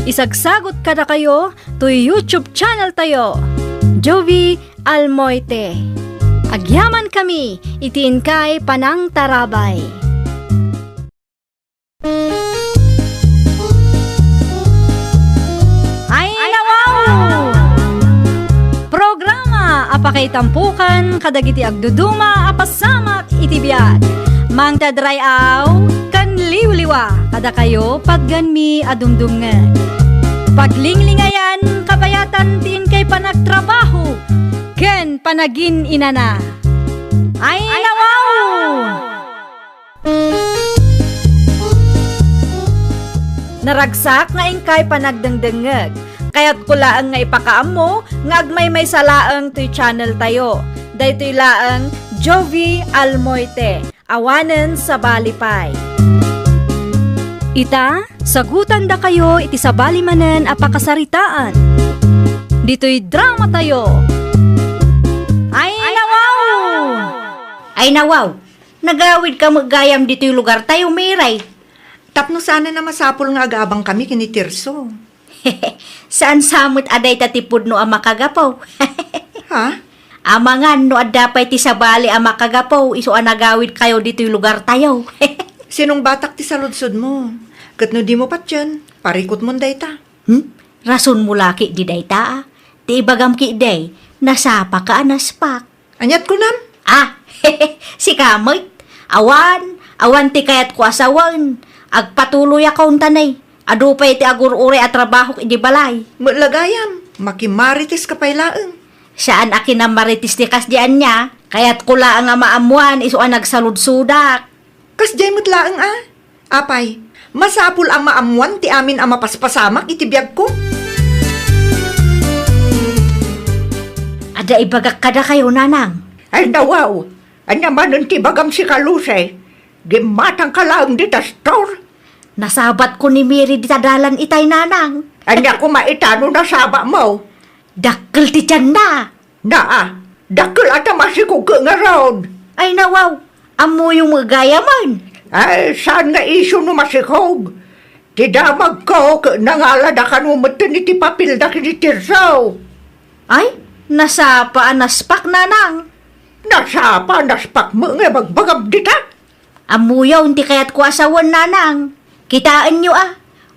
Isagsagot kada kayo to YouTube channel tayo. Jovi Almoite. Agyaman kami, itiin kay Panang Tarabay. Ay nawaw! Programa apakay tampukan kadagiti agduduma apasamak iti biag. Mang tadrayaw kan liwliwa kada kayo pagganmi adumdumngan. Paglinglingayan kabayatan tin kay panagtrabaho ken panagin inana. Ay nawaw! Naragsak nga ingkay panagdengdengeg. Kaya't kulaang nga ipakaam mo nga agmay may salaang to'y channel tayo. Daytoy laang Jovi Almoite. Awanen sa balipay. Ita, sagutan da kayo iti sabali manen apakasaritaan. Dito'y drama tayo. Ay nawaw! Ay nawaw, nagawid ka magayam dito'y lugar tayo, Miray. Tapno sana na masapul nga agabang kami kini Tirso. Saan samot aday tatipod no ang makagapaw? Ha? Amangan no adapay ti sabali ang makagapaw, iso ang nagawid kayo dito'y lugar tayo. Sinong batak ti saludsod mo? Katno di mo pat yan, parikot mo dayta. Rason mo laki di dayta ah. Ti ibagam ki day, nasapa ka anaspak. Anyat ko nam? Ah, si Kamoy. Awan ti kayat ko asawan. Agpatuloy akong tanay. Adupay ti agur-ure at trabaho idi balay. Mulagayam, makimarites ka pailaeng. Saan akin ang maritis ti kasdian niya? Kaya't kula ang maamuan iso ang nagsaludsudak. Kasjay mo't laeng ah. Apay, masapul ang maamuan ti amin ang mapaspasamak iti biyag ko. Ada ibagak kada kayo, nanang. Ay dawaw, Anya manon ti bagam si Kalusay. Gimatang ka lang di ta store. Nasabat ko ni Mary di tadalan itay nanang. Anya ko maitano na saba mo. Dakkel ti tiyan na. Naa, dakil ata masikog ka nga raon. Ay nawaw, amo yung magaya man. Ay, saan nga iso no masikog? Ti damag ko, nangalada ka no matan iti papilda kini Tirsaw. Ay, nasapa anaspak nanang. Nasapa, naspak mo nga magbagab dita. Amuyaw ti kayat ko asawan nanang. Kitaan nyo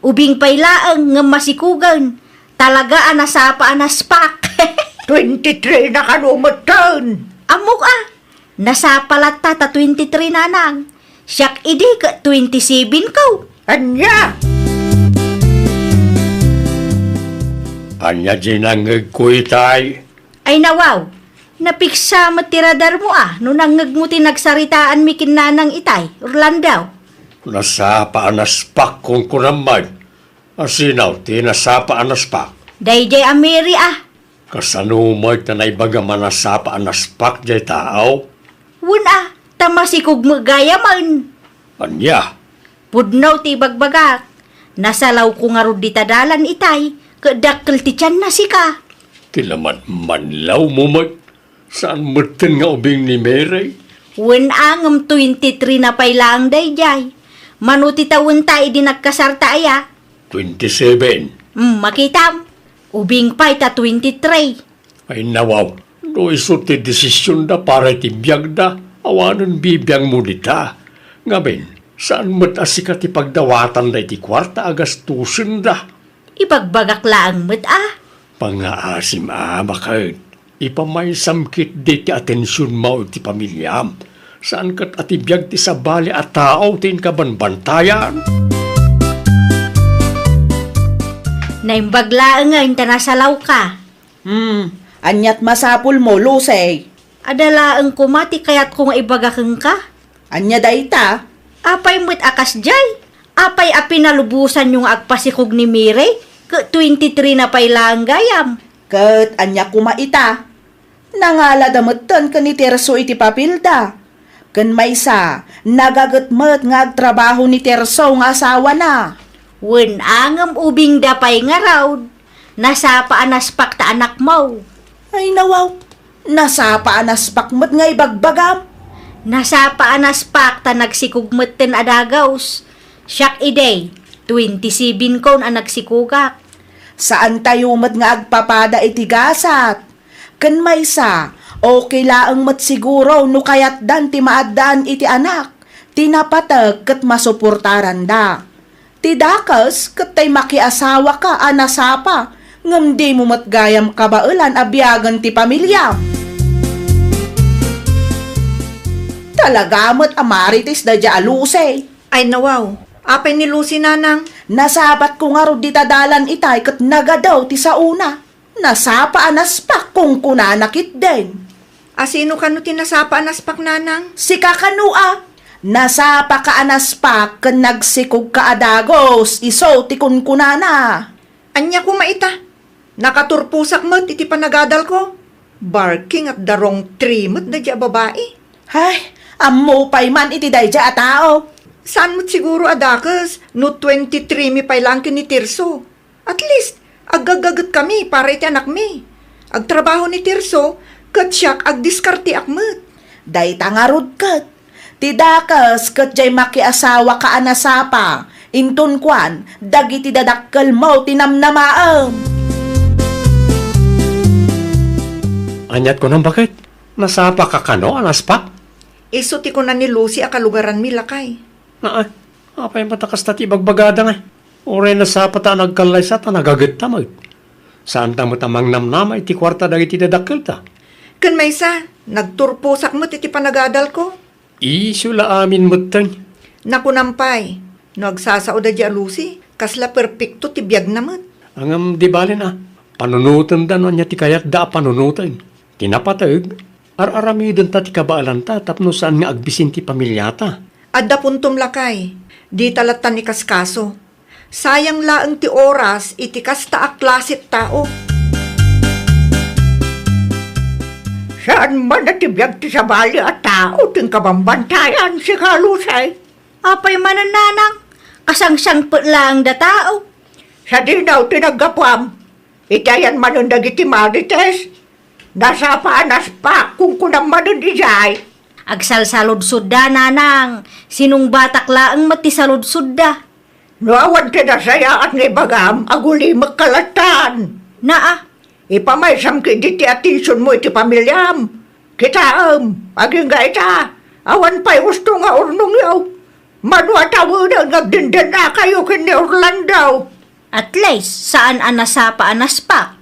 ubing pailaang nga masikugan. Talaga nasapa anaspak. 23 na kanumatan. Amok nasapalat ta 23 nanang. Siyak idi ka 27 ko. Anya? Anya ginangag ko itay. Ay nawaw, napiksa matiradar mo no nangag mo tinagsaritaan mi kinanang itay, Orlando. Nasapa anaspak kung kunaman. Asinaw, tinasapa anaspak. Dayjay Amiri Kasanumay na naibaga manasapa anaspak jay tao. Wun tamasikog magaya man. Anya, Pudnaw ti bagbagak. Nasalaw ko nga rod di tadalan itay, kadakkel ti tiyan na sika. tilaman manlaw mo mag. Saan matan nga ubing ni Mary? Wun angam 23 na pailang dayjay. Manuti tawon tayo di nagkasarta 27. Makitam. Ubing pa'y ta 23. Ay nawaw, no iso ti desisyon da para ti biyag da, awanon bibiyang mo dita. Ngaben, saan matasi ka ti pagdawatan da iti kwarta agastusin da? Ibagbagak laang met Pangaasim makad, ipamay samkit di ti atensyon mo ti pamilyam. Saan kat ati biyag ti sabali at tao tin kabanbantayan? Naimbaglaan nga yung tanasalaw ka. Anyat masapul mo, Lusay. Adalaang kumati kaya't kung ibagakang ka. Anya dayta. Apay mo't akas jay. Apay apinalubusan yung agpasikog ni Mire. Ka 23 na pailang gayam. Kat anya kumaita. Nangala damutan ka ni Terso iti papilda. Kan maysa, nagagatmat nga agtrabaho ni Terso nga asawa na. Wen angam ubing dapay nga raw. Nasapa anaspak ta anak mo. Ay nawaw, nasapa anaspak mo't nga ibagbagam. Nasapa anaspak ta nagsikugmet ten adagaws. Siyak iday, 27 kon ang nagsikugak. Saan tayo mo't nga agpapada iti gasat? Kan maysa, okay laang mat siguro no kayat dan ti maaddan iti anak. Tinapatag kat masuportaran da. Tidakas kat tay makiasawa ka anasapa. Ngam di mo matgayam kabailan abiyagan ti pamilya. Talaga mo't amaritis da dya Lucy. Ay nawaw, apay ni Lucy nanang. Nasabat ko nga ro di tadalan itay kat nagadaw ti sauna. Nasapa anaspak kung kunanakit din. Asino kano tinasapa anaspak nanang? Si kakanua. Nasapa ka anaspak kan nagsikog ka adagos. Iso ti kunkunana. Anya ko maita. Nakaturpusak mo't iti panagadal ko. Barking at darong 3 mo't na dya babae. Hay, ammo pa'y man iti dayja a tao. Saan mo't siguro adakas no 23 mi pailang ni Tirso. At least, agagagat kami para iti anak mi. Agtrabaho ni Tirso, kat siyak agdiskarti akmet. Day tangarod kat. Tidakas kat jay makiasawa ka anasapa. Intun kwan, dagiti dadakkel mo tinamnamaam. Anyat ko nang bakit? Nasapa ka kano, anaspak? Isuti ko na ni Lucy akalugaran mi lakay. Apay matakas tati bagbagada nga. Oray nasapa ta nagkalay sa ta nagagat tamag. Saan ta mo tamang namnama iti kwarta dagiti dadakkel ta? Kan maysa, nagturpusak mo't iti panagadal ko. Isula amin mutang. Nakunampay, nagsasao da dya Lucy, kasla perpekto ti biyag naman. Angam di balen panunutan da no niya ti kayat da panunutan. Kinapatag, ar-aramidon ta ti kabaalan ta tapno saan nga agbisin ti pamilyata. Adda puntom lakay, di talatan ni kaskaso. Sayang laeng ti oras iti kasta a klasit tao. Saan man natibiyag ti sa bali at tao ting kabambantayan si Kalusay? Apay manan nanang, kasangsang lang da tao. Sa di daw tinagapam, itayan manon dagiti marites. Nasa panas pa kung kunang manon ijay. Agsalsaludsud da nanang, sinong batak laang matisaludsud da. Nuawan tinasaya at ngay bagam, aguli magkalatan. Naa, Ipamaysam ki diti atensyon mo iti pamilyam. Kitaam, aging gaita. Awan pa'y gusto nga urnong yaw. Manu atawo na nagdindan na kayo kini Orlando. at least saan anasapa anaspak.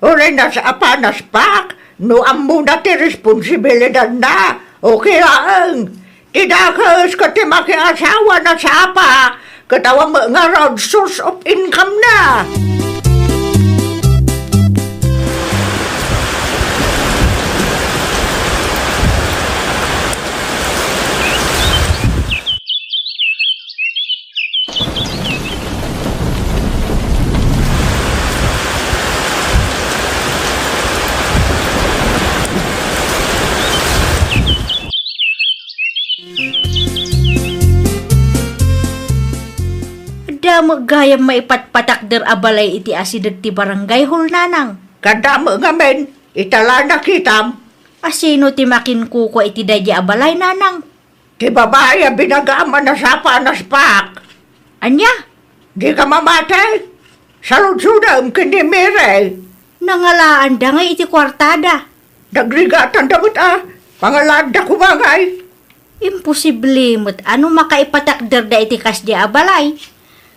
Uray na sa apanas pak. No amo na ti responsibilidad na. Okay lang. Tidakas ka ti makiasawa na sapa. Katawa mo nga round source of income na. Da magayam maipatpatakder abalay iti asidag ti barangay hol nanang. Kadamo nga men, itala na kitam. Asino ti makinkuko iti dadya abalay nanang. Ti babae binagama na sa panas pak. Anya? Di ka mamatay. Salud-sudam kini mere. Nangalaan da nga iti kwartada. Nagrigatan damot Pangalada ko bagay. Imposible mo't ano makaipatakder da iti kasdi abalay.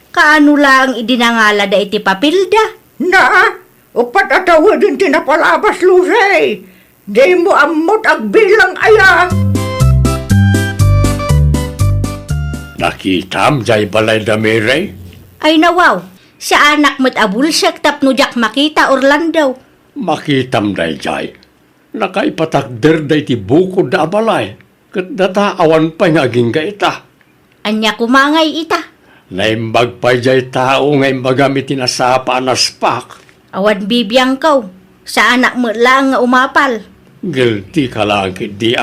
Kaano lang idinangala da iti papilda. Na, upat atawa din tinapalabas lusay. Di mo amot agbilang aya. Nakitam jay balay da mere. Ay nawaw, sa anak mo't abulsyak tapno jak makita Orlando. Makitam day jay. Nakaipatakder day ti bukod da abalay. Kat dataawan pa nga ginga ita. Anya kumangay ita. Naimbag pa jay tao ngay magamit tinasapa naspak. Awan bibiyang kaw, sa anak mo lang nga umapal. Guilty ka lang kidi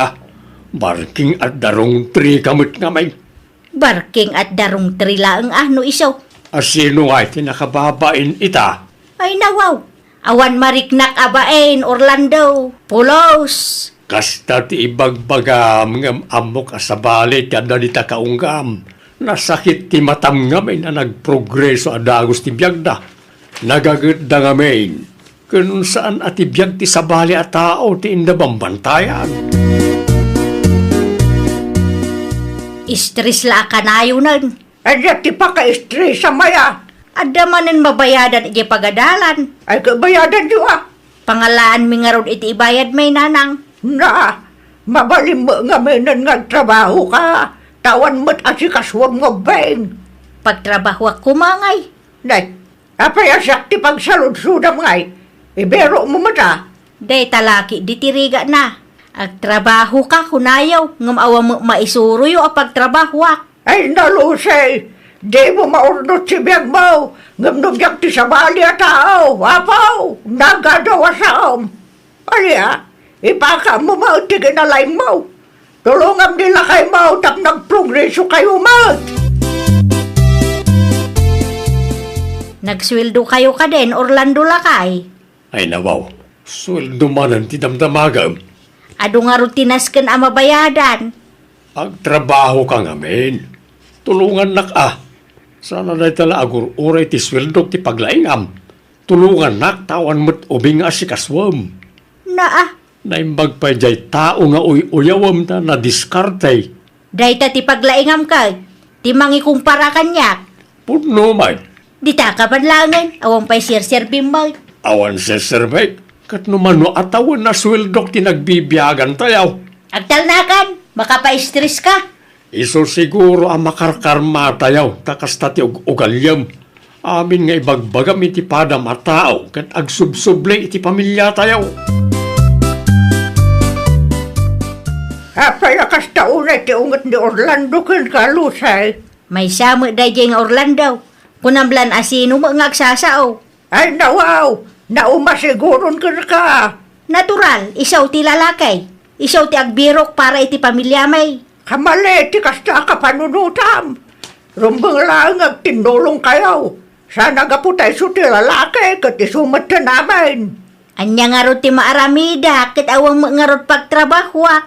Barking at darong tri kamot nga may. Barking at darong trilaang no isaw. Asino nga tinakababain ita? Ay nawaw, awan mariknak abain Orlando. Pulos! Kasta ti ibagbagam ngam amok asabali ti adalita kaunggam. Nasakit ti matam nga may na nagprogreso adagos ti biyagda. Nagagat da nga may. Kung saan at ibiyag ti sabali at tao ti indabambantayan. Istris la kanayo nun. Adya ti paka-stress sa maya. Adda manin mabayadan iti pagadalan. Ay kabayadan di Pangalaan mi nga ron iti ibayad may nanang. Na, mabalim mo nga may trabaho ka. Tawan mo't asikaswam nga beng. Pagtrabaho ak kumangay. Nay, apayasak ti pagsalud-sudam ngay. Ibero mo mata. Day talaki ditiriga na. Agtrabaho ka kunayaw. Ngam awa mo maisuruyo a pagtrabaho ak. Ay nalusay. Di mo maurnot si biyag mo. Ngam nubyak ti sabali at tao. Apaw, nagadawa sa Alya, ipaka mo mo ti ginalay mo. Tulungan nila kay mo tap nagprogreso kayo mat. Nagsweldo kayo ka din, Orlando lakay. Ay nawaw, sweldo manan ti damdamagam. Ado nga rutinas ken a mabayadan. Agtrabaho ka nga men. Tulungan nak Sana na tala agur uray ti sweldo ti paglaingam. Tulungan nak tawan mo't ubing asikaswam. Naa, Naimbag pa jay tao nga uyawam ta na diskarte. dayta ti paglaingam ka. Ti mangikumpara kanyak. Puno man. Dita ka panlangan, awang pa'y sir-serving mo. Awan sa survey. Kat naman no atawan na sweldok ti nagbibiyagan tayaw. Agtalnakan, makapa-stress ka. Iso siguro ang makarkarma tayaw. Takasta ti ugalyam. Amin nga ibagbagam iti padam at tao. Kat agsubsuble iti pamilya tayaw. Apayakas taunay ti ungat ni Orlando ken kalusay. May samo dayjay nga Orlando. Kunamblan asino mo nga agsasao. Ay nawaw, nauma siguron ka. Natural, isaw ti lalakay. Isaw ti agbirok para iti pamilya may. Kamali, ti kasta ka panunutam. Rumbang lang tinulong kayo. Sana gaputay so ti lalaki kat isumat na namin. Anya nga ro ti maaramida, ket awang nga ro pagtrabahwak.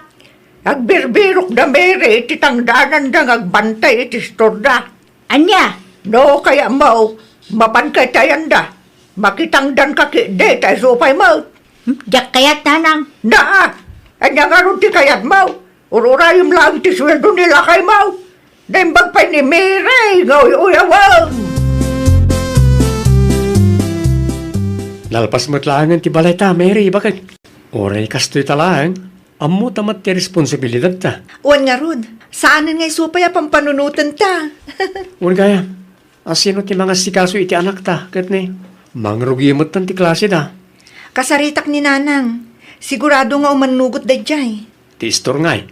Agbirbirok na mere, iti tangdanan da agbantay iti storda. Anya, No, kaya mo, mapankay tayan da. Makitangdan ka kide, tayo supay mo. jak kayat nanang. Na, anya nga ron ti kayat mo. Ururayom lang ti sweldo nila kay mo. Naimbag pa ni Mire, uyawang. Lalpas matlangan ti balay ta, Mary, bakit? Oray kastoy talang, ammo tamat ti responsibilidad ta. Uwan nga ron, saanan nga'y supay apang panunutan ta. Uwan kaya, asino ti mga sikaso iti anak ta, kat ni, mangrugimot tan ti klase da. Kasaritak ni Nanang, sigurado nga umanugot da jay. Ti istor ngay.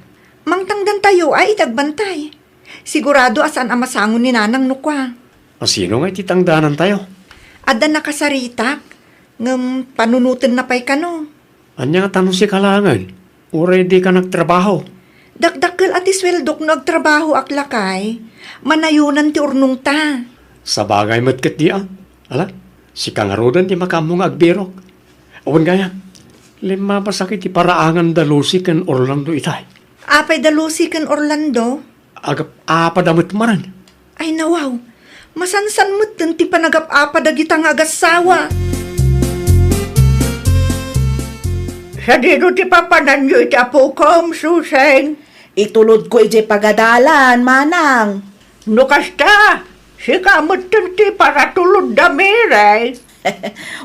Mangtangdan tayo ay itagbantay. Sigurado asan ang masangon ni Nanang nukwa. Asino nga iti tangdanan tayo? Ada nakasaritak, ngam panunutan na pa'y kano. Anya nga tanong si kalangan, oray di ka nagtrabaho. Dakdakkel at isweldok nagtrabaho aklakay, manayunan ti urnong ta. Sa bagay matkat di Ala, si kangarudan di makamong agbirok. Awan gaya, lima pa sakit ti paraangan dalusi kan Orlando itay. Apay dalusi kan Orlando? Agap apadamot maran. Ay nawaw, masansan mo't ti panagap-apa dagitang agasawa. Sa dito ti papanan nyo iti apo kom, Suseng. Itulod ko iti pagadalan, manang. Nukasta, si kamot ti para tulod da Mire.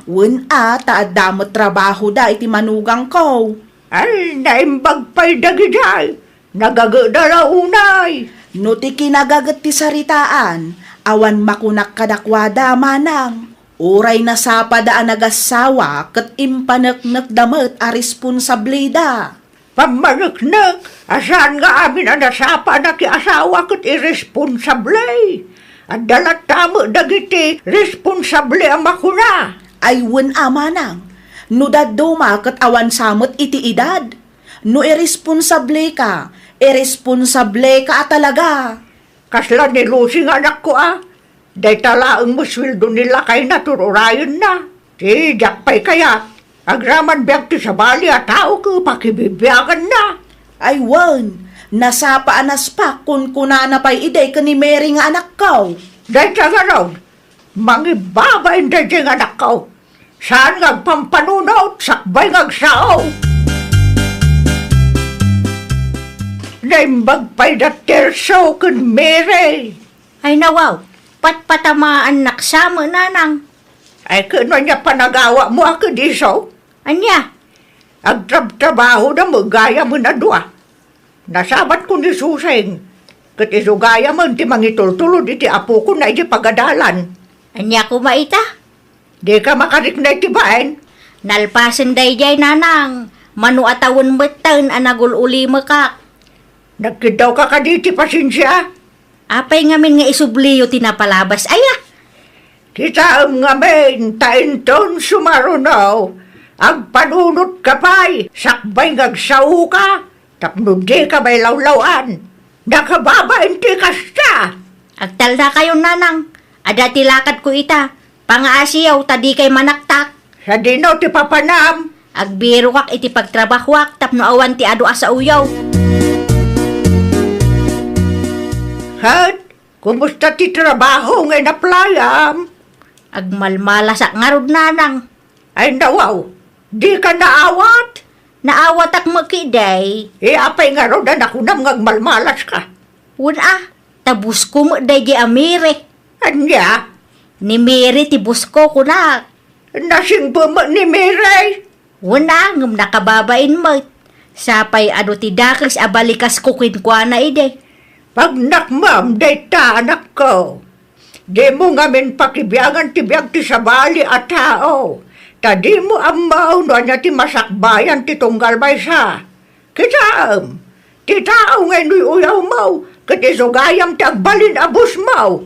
Wen taadamot trabaho da iti manugang ko. Ay, naimbag pa'y dagiday. Nagagada unay. No ti kinagagat ti saritaan, awan makunak kadakwada, manang. Uray na sapadaan nagasawa, kat impanaknak damat a responsablida. Pamanaknak, asan nga amin ang nasapa na kiasawa kat irresponsable. At dalat tamo dagiti responsable ang makuna. Ay wen manang. No daduma kat awan samot iti edad. No irresponsable ka talaga. Kasla ni Lucy nga anak ko Day talaang mo sweldo nila kay natururayon na. Si Jack pa'y kaya. Agraman biyag ti sa bali at tao ko pakibibiyagan na. Ay wan, nasapa anas pa kun kunana pa'y iday ka ni Mary nga anak ko. Day sa ganon, mangibabain day di nga anak ko. Saan ngagpampanunot, sakbay ngagsao. Naimbag pa'y da terso kun Mary. Ay nawaw, patpatamaan naksama nanang. Ay kuno niya panagawa mo ako diso. Anya, Agtrab-trabaho na mo, gaya mo na dua. Nasabat ko ni Suseng. Kat isugaya mo, ti mangitultulod iti apo ko na iti pagadalan. anya ko maita. Di ka makarik na iti baen. Nalpasan day jay nanang. Manu atawon betan anagul uli makak. Nagkidaw ka kaditi pasensya. Apay ngamin nga isubliyo tinapalabas. Aya, Kita ang ngamin, tainton sumarunaw. Agpanunot ka pa'y, sakbay ngagsaw ka. Tapno di ka may lawlawan. Nakababain ti kasta. agtal na kayo nanang. Ada tilakad ko ita. Pangaasiyaw tadi kay manaktak. Sa dinaw ti papanam. Agbiro kak iti pagtrabahwak tapno awan ti adu asa uyaw. Hat, kumusta ti trabaho ngay na playam? Agmalmalasak ngarod nanang. Ay nawaw, di ka naawat? Naawat ak makiday. Apay nga ro na nakunam ngagmalmalas ka. Wala, tabus ko mo day di amire. Anya, Ni Mary ti busko ko na. nasingbo mo ni Miray. Wala, ngam nakababain mo. Sapay ano ti dakis abalikas ko kinkwana ide. Pag nakmam, day ta anak ko. Di mo ngamin pakibiyagan ti biyag ti sabali at tao. Ta di mo amaw no anya ti masakbayan ti tunggal may sa. Kitam, ti tao ngay nuy uyaw mo. Kati sugayam ti agbalin abus mo.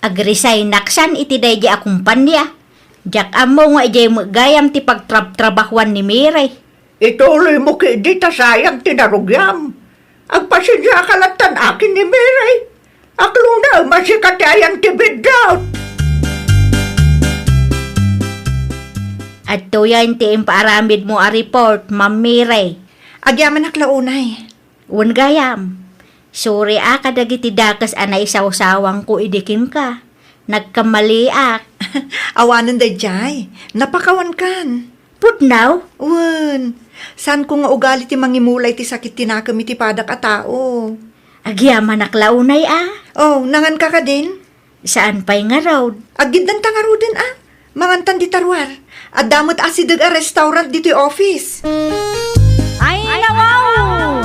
Agrisay naksan iti day di akumpanya. Jak amo nga ijay magayam ti pagtrabahwan ni Mary. Ituloy mo kidi ta sayang tinarugyam. Agpasensya ka latan akin ni Mary. Aklo na masikatayang tibid daw. At tuyan ti imparamid mo a report, Ma'am Mire. Agyaman aklaunay. Un gayam. Sorry kadagiti dakas anay sawsawang ko idikin ka. Nagkamaliak. Awanan da jay. Napakawan kan. Pudnaw? Wen. San ko nga ugali ti mangimulay ti sakit tinakami ti padak a tao. Agyaman aklaunay Oh, nangan ka din? Saan pa'y nga raw? Agid ng tangaro din Mangantan di tarwar. At damot asidag a restaurant dito office. Ay, nawaw!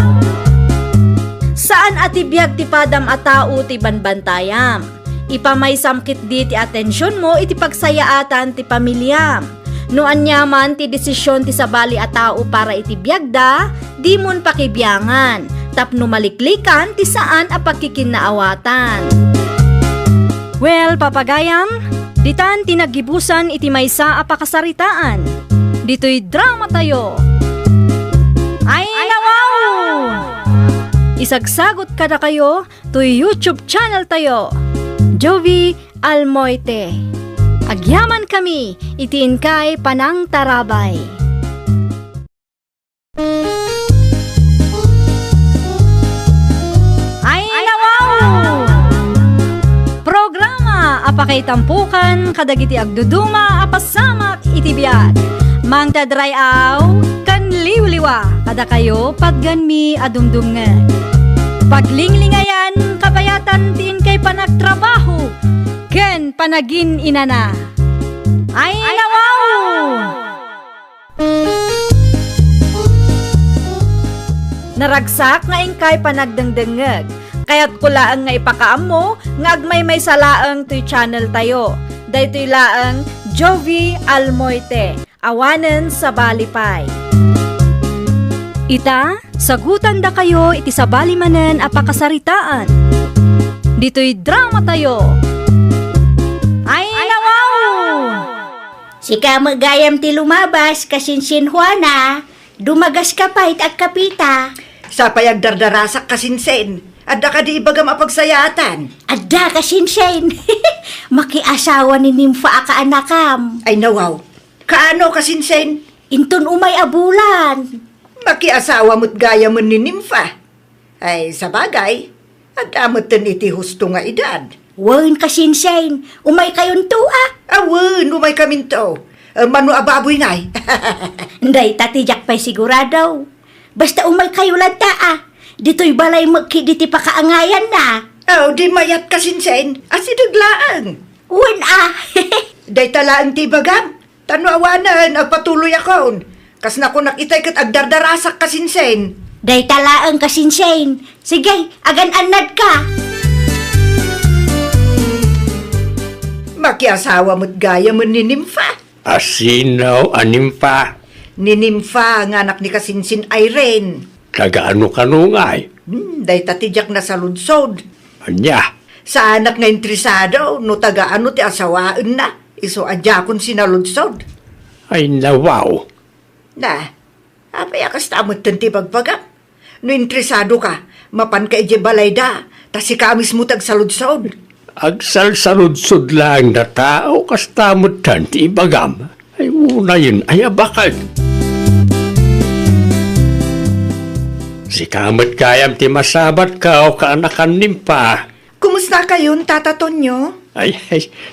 Saan atibiyag ti padam a tao ti banbantayam? Ipamay samkit di ti atensyon mo iti pagsayaatan ti pamilyam. No anyaman ti desisyon ti sabali a tao para iti biyagda, di mon pakibiyangan. Tapno maliklikan ti saan a pagkikinaawatan. Well, papagayam, ditan tinagibusan iti maysa a pakasaritaan. Dito'y drama tayo. Ay, nawaw! Isagsagot ka na kayo to YouTube channel tayo. Jovi Almoite. Agyaman kami, itiin kay Panang Tarabay. Ay, nawaw! Programa apakay tampukan kadagiti agduduma apasamak itibiyat. Mang tadrayaw kan liwliwa kada kayo pagganmi adumdumngan. Paglinglingayan kabayatan tin kay panagtrabaho ken panagin inana. Ay, nawaw! Naragsak nga ingkay panagdengdengeg. Kaya't kulaang nga ipakaam mo nga agmay may salaang to'y channel tayo. Daytoy laang Jovi Almoite. Awanen sa balipay. Ita, sagutan da kayo iti sabali manen apakasaritaan. Dito'y drama tayo. Ay, nawaw! Sika magayam ti lumabas kasinsin Juana. Dumagas ka pa at kapita. Sa payagdardarasak kasinsen. Adda ka di ibagam apagsayatan. Adda kasinsin. Makiasawa ni Nimfa ka anakam. Ay nawaw. Kaano kasinsen? Intun umay abulan. Makiasawa mo't gaya mo ni Nimfa. Ay sa bagay. Adda mo't iti husto nga edad. Wen kasinsin. Umay kayon to Awen, umay kamin to. Manu ababoy ngay. Nday tatijak pa'y sigurado. Basta umay kayo lanta Dito'y balay magkiditi pa kaangayan na. Oh, di mayat kasinsen. Asidaglaan. Wen Day talaang tibagam. Tanawanan, agpatuloy akon. Kas na ko nakitay kat agdardarasak kasinsen. Day talaang kasinsin. Sige, agan-anad ka. Makiasawa mo't gaya mo ni Nimfa. Asinaw, Nimfa. Ni Nimfa, ang anak ni kasinsin Irene. Kagaano kanungay. Day tatijak na sa lunsod. Anya, Sa anak nga intrisado, no tagaano ti asawaan na. Iso adjakon sinalunsod. ay nawaw. Na, apay akas tamot tanti pagpagam. No intrisado ka, mapan ka ije balay da, ta si kamis mo tag saludsod. Agsalsaludsod lang na tao kastamot tan ti ibagam. Ay una yun ay abakal. Si kamot kayam ti masabat ka o kaanakan Nimfa. Kumusta kayon, Tata Tonyo? Ay,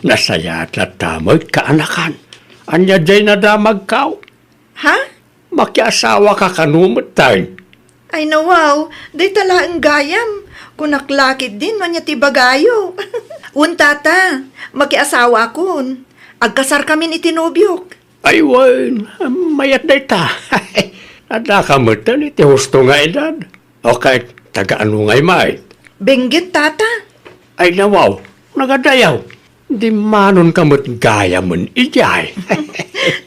nasaya at tamoy kaanakan. Anya jay nadamag kao. Ha? Makiasawa ka kanumot tayo. Ay nawaw, day tala ang gayam. Kunaklakit din, manya ti bagayo. Tata, makiasawa akon. Agkasar kami ni tinubyok. Ay, wan, mayat na ita. Nadakamutan iti husto nga edad. O kahit taga-ano nga'y may. Benggit, Tata. Ay, nawaw, nagadayaw. Di manon kamot gaya mon ijay.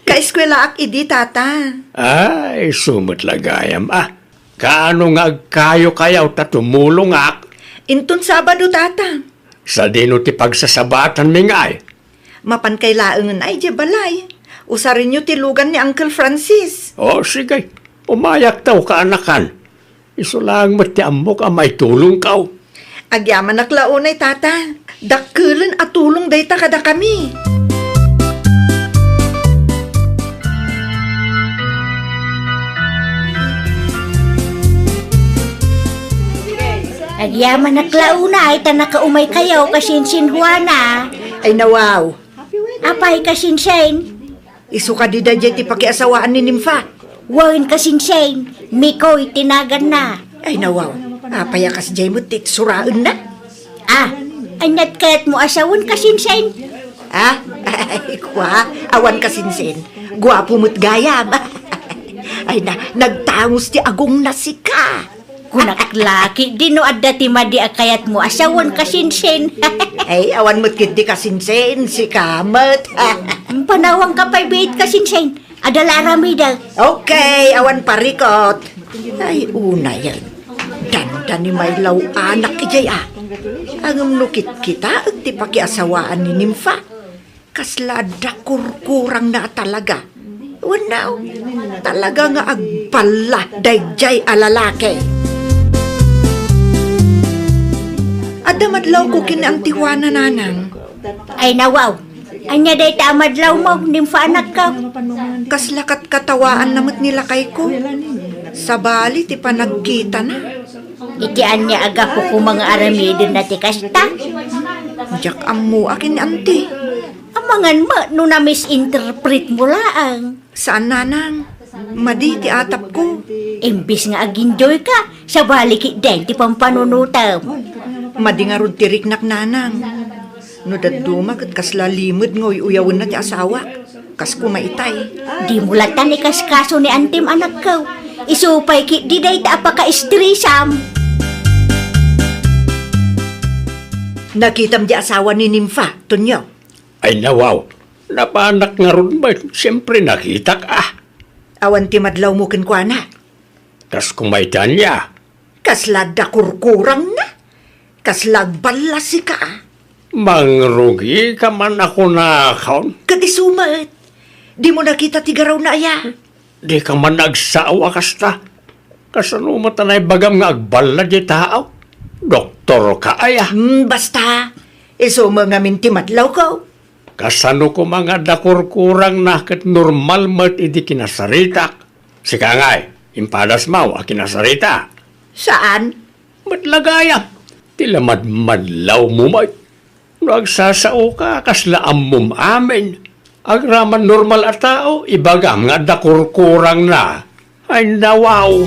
Kaeskwela ak idi, Tata. Ay, sumot lagayam Kaano nga kayo kayaw ta tumulong ak? Intun Sabado, Tata. Sa dino ti pagsasabatan mi ngay. Mapan kay laengan ay di balay. Usarin nyo tilugan ni Uncle Francis. O sige, Umayak daw ka anakan. Iso lang mati amok ang may tulong ka. Agyaman naklaunay, tata. Dakkulan at tulong dayta kada kami. Agyaman na klauna ay tanakaumay kayo kasinsin Juana. Ay nawaw. Apay kasinsin. Isuka di da ti pakiasawaan ni Nimfa. Wawin kasinsin. Mikoy tinagan na. Ay nawaw. Payakas jay mo tit suraan na. Ah, anyat kaya't mo asawan kasinsin. Ah, ay kwa, awan kasinsin. Guwapo mo't gayam. Ay na, nagtangos ti agong nasika. Kunak laki, di no adda ti madi akayat mo asawan kasinsin. Ay, awan mo't kiti kasinsin, si kamat. Panawang ka pa'y bait kasinsin. Adala ramida. Okay, awan parikot. Ay, una yan. Danda ni may law anak ijay Ang nukit kita, ti pakiasawaan ni Nimfa. Kaslada kurkurang na talaga. Wanaw, talaga nga agpala dayjay alalake. Adamadlaw ko kini ang Tijuana nanang. Ay nawaw. Anya day ta amadlaw mo, Nimfa anak ka. Kaslakat katawaan namot nila kay ko. Sa bali, ti pa nagkita na. Iti anya aga po kung mga aramidin na ti kasta. Diyak amu akin ni auntie. Amangan mo, no na misinterpret mo laang. Saan nanang? Madi ti atap ko. Imbis nga aginjoy ka, sa baliki din ti pampanunutam. Madi nga rod ti riknak nanang. No daduma kat kasla limod ngoy uyawin na ti asawa. Kas kumaitay. Di mulatan ikaskaso ni antim anak ko. Isupay ki, di day ta apaka-istrisam. Nakitam di asawa ni Nimfa, tunyo. Ay nawaw. Napanak nga ron ba? Siyempre nakita ka. Awan ti madlaw mo kinkwana. Tas kumaitan niya. Kasla dakurkurang na. Kasla balasi ka. Mangrugi ka man ako na kaon. Kadisumat. Di mo nakita ti garaw na aya. Di ka man nagsawa kasta. Kasano matanay bagam nga agbala di tao. Doktor ka aya. Basta. Iso mga minti madlaw ko. Kasano ko mga dakurkurang na kat normal mat idi kinasaritak. Sika ngay, impadas mau a kinasarita. Saan? Matlagayam. Tila madmadlaw mo may. Nagsasao ka kaslaam mom amin. Agraman normal at tao, ibagam nga dakurkurang na. Ay nawaw.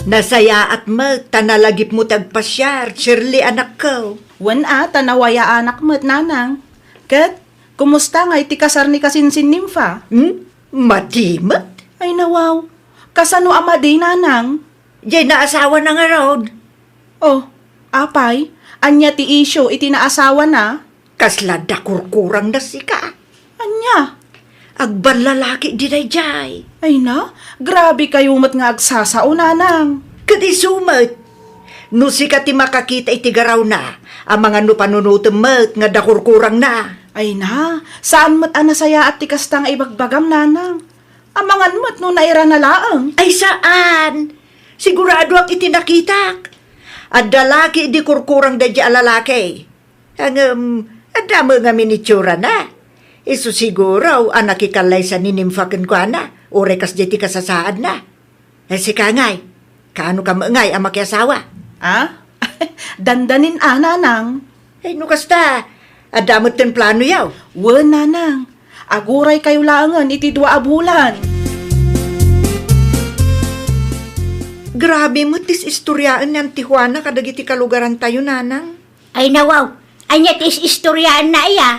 Nasaya at tanalagip mo tagpasyar, Shirley anak ko. Wan tanawaya anak mo't nanang. Kat, kumusta nga iti kasar ni kasinsin Nimfa? Madimat? Ay nawaw, kasano amaday nanang? Diyan na asawa na nga rod. Oh, apay, anya ti isyo iti naasawa na? Kasla dakurkurang na sika. Anya? Agban lalaki di jay. Ay na, grabe kayo mat nga agsasao nanang. Kadi sumat. No sika ti makakita iti garaw na, ang mga nupanunutemet nga dakurkurang na. Ay na, saan mat anasaya at tikastang ibagbagam nanang? Amangan mat no naira na laang. Ay saan? Sigurado ang itinakitak. At dalaki di kurkurang da alalaki. Ang adamo nga minitsura na. Isu siguro ang nakikalay sa ninimfakin ko na. Orekas jeti kasasaad na. Si kangay, kaano ka maangay ang makiasawa? Ah? Dandanin nanang. Ay nukasta, adamot ten plano yaw. Wan nanang, aguray kayo langan iti 2 bulan. Grabe mo tis istoryaan ni Tijuana kadagiti kalugaran tayo nanang. Ay nawaw, anya tis istoryaan na iya.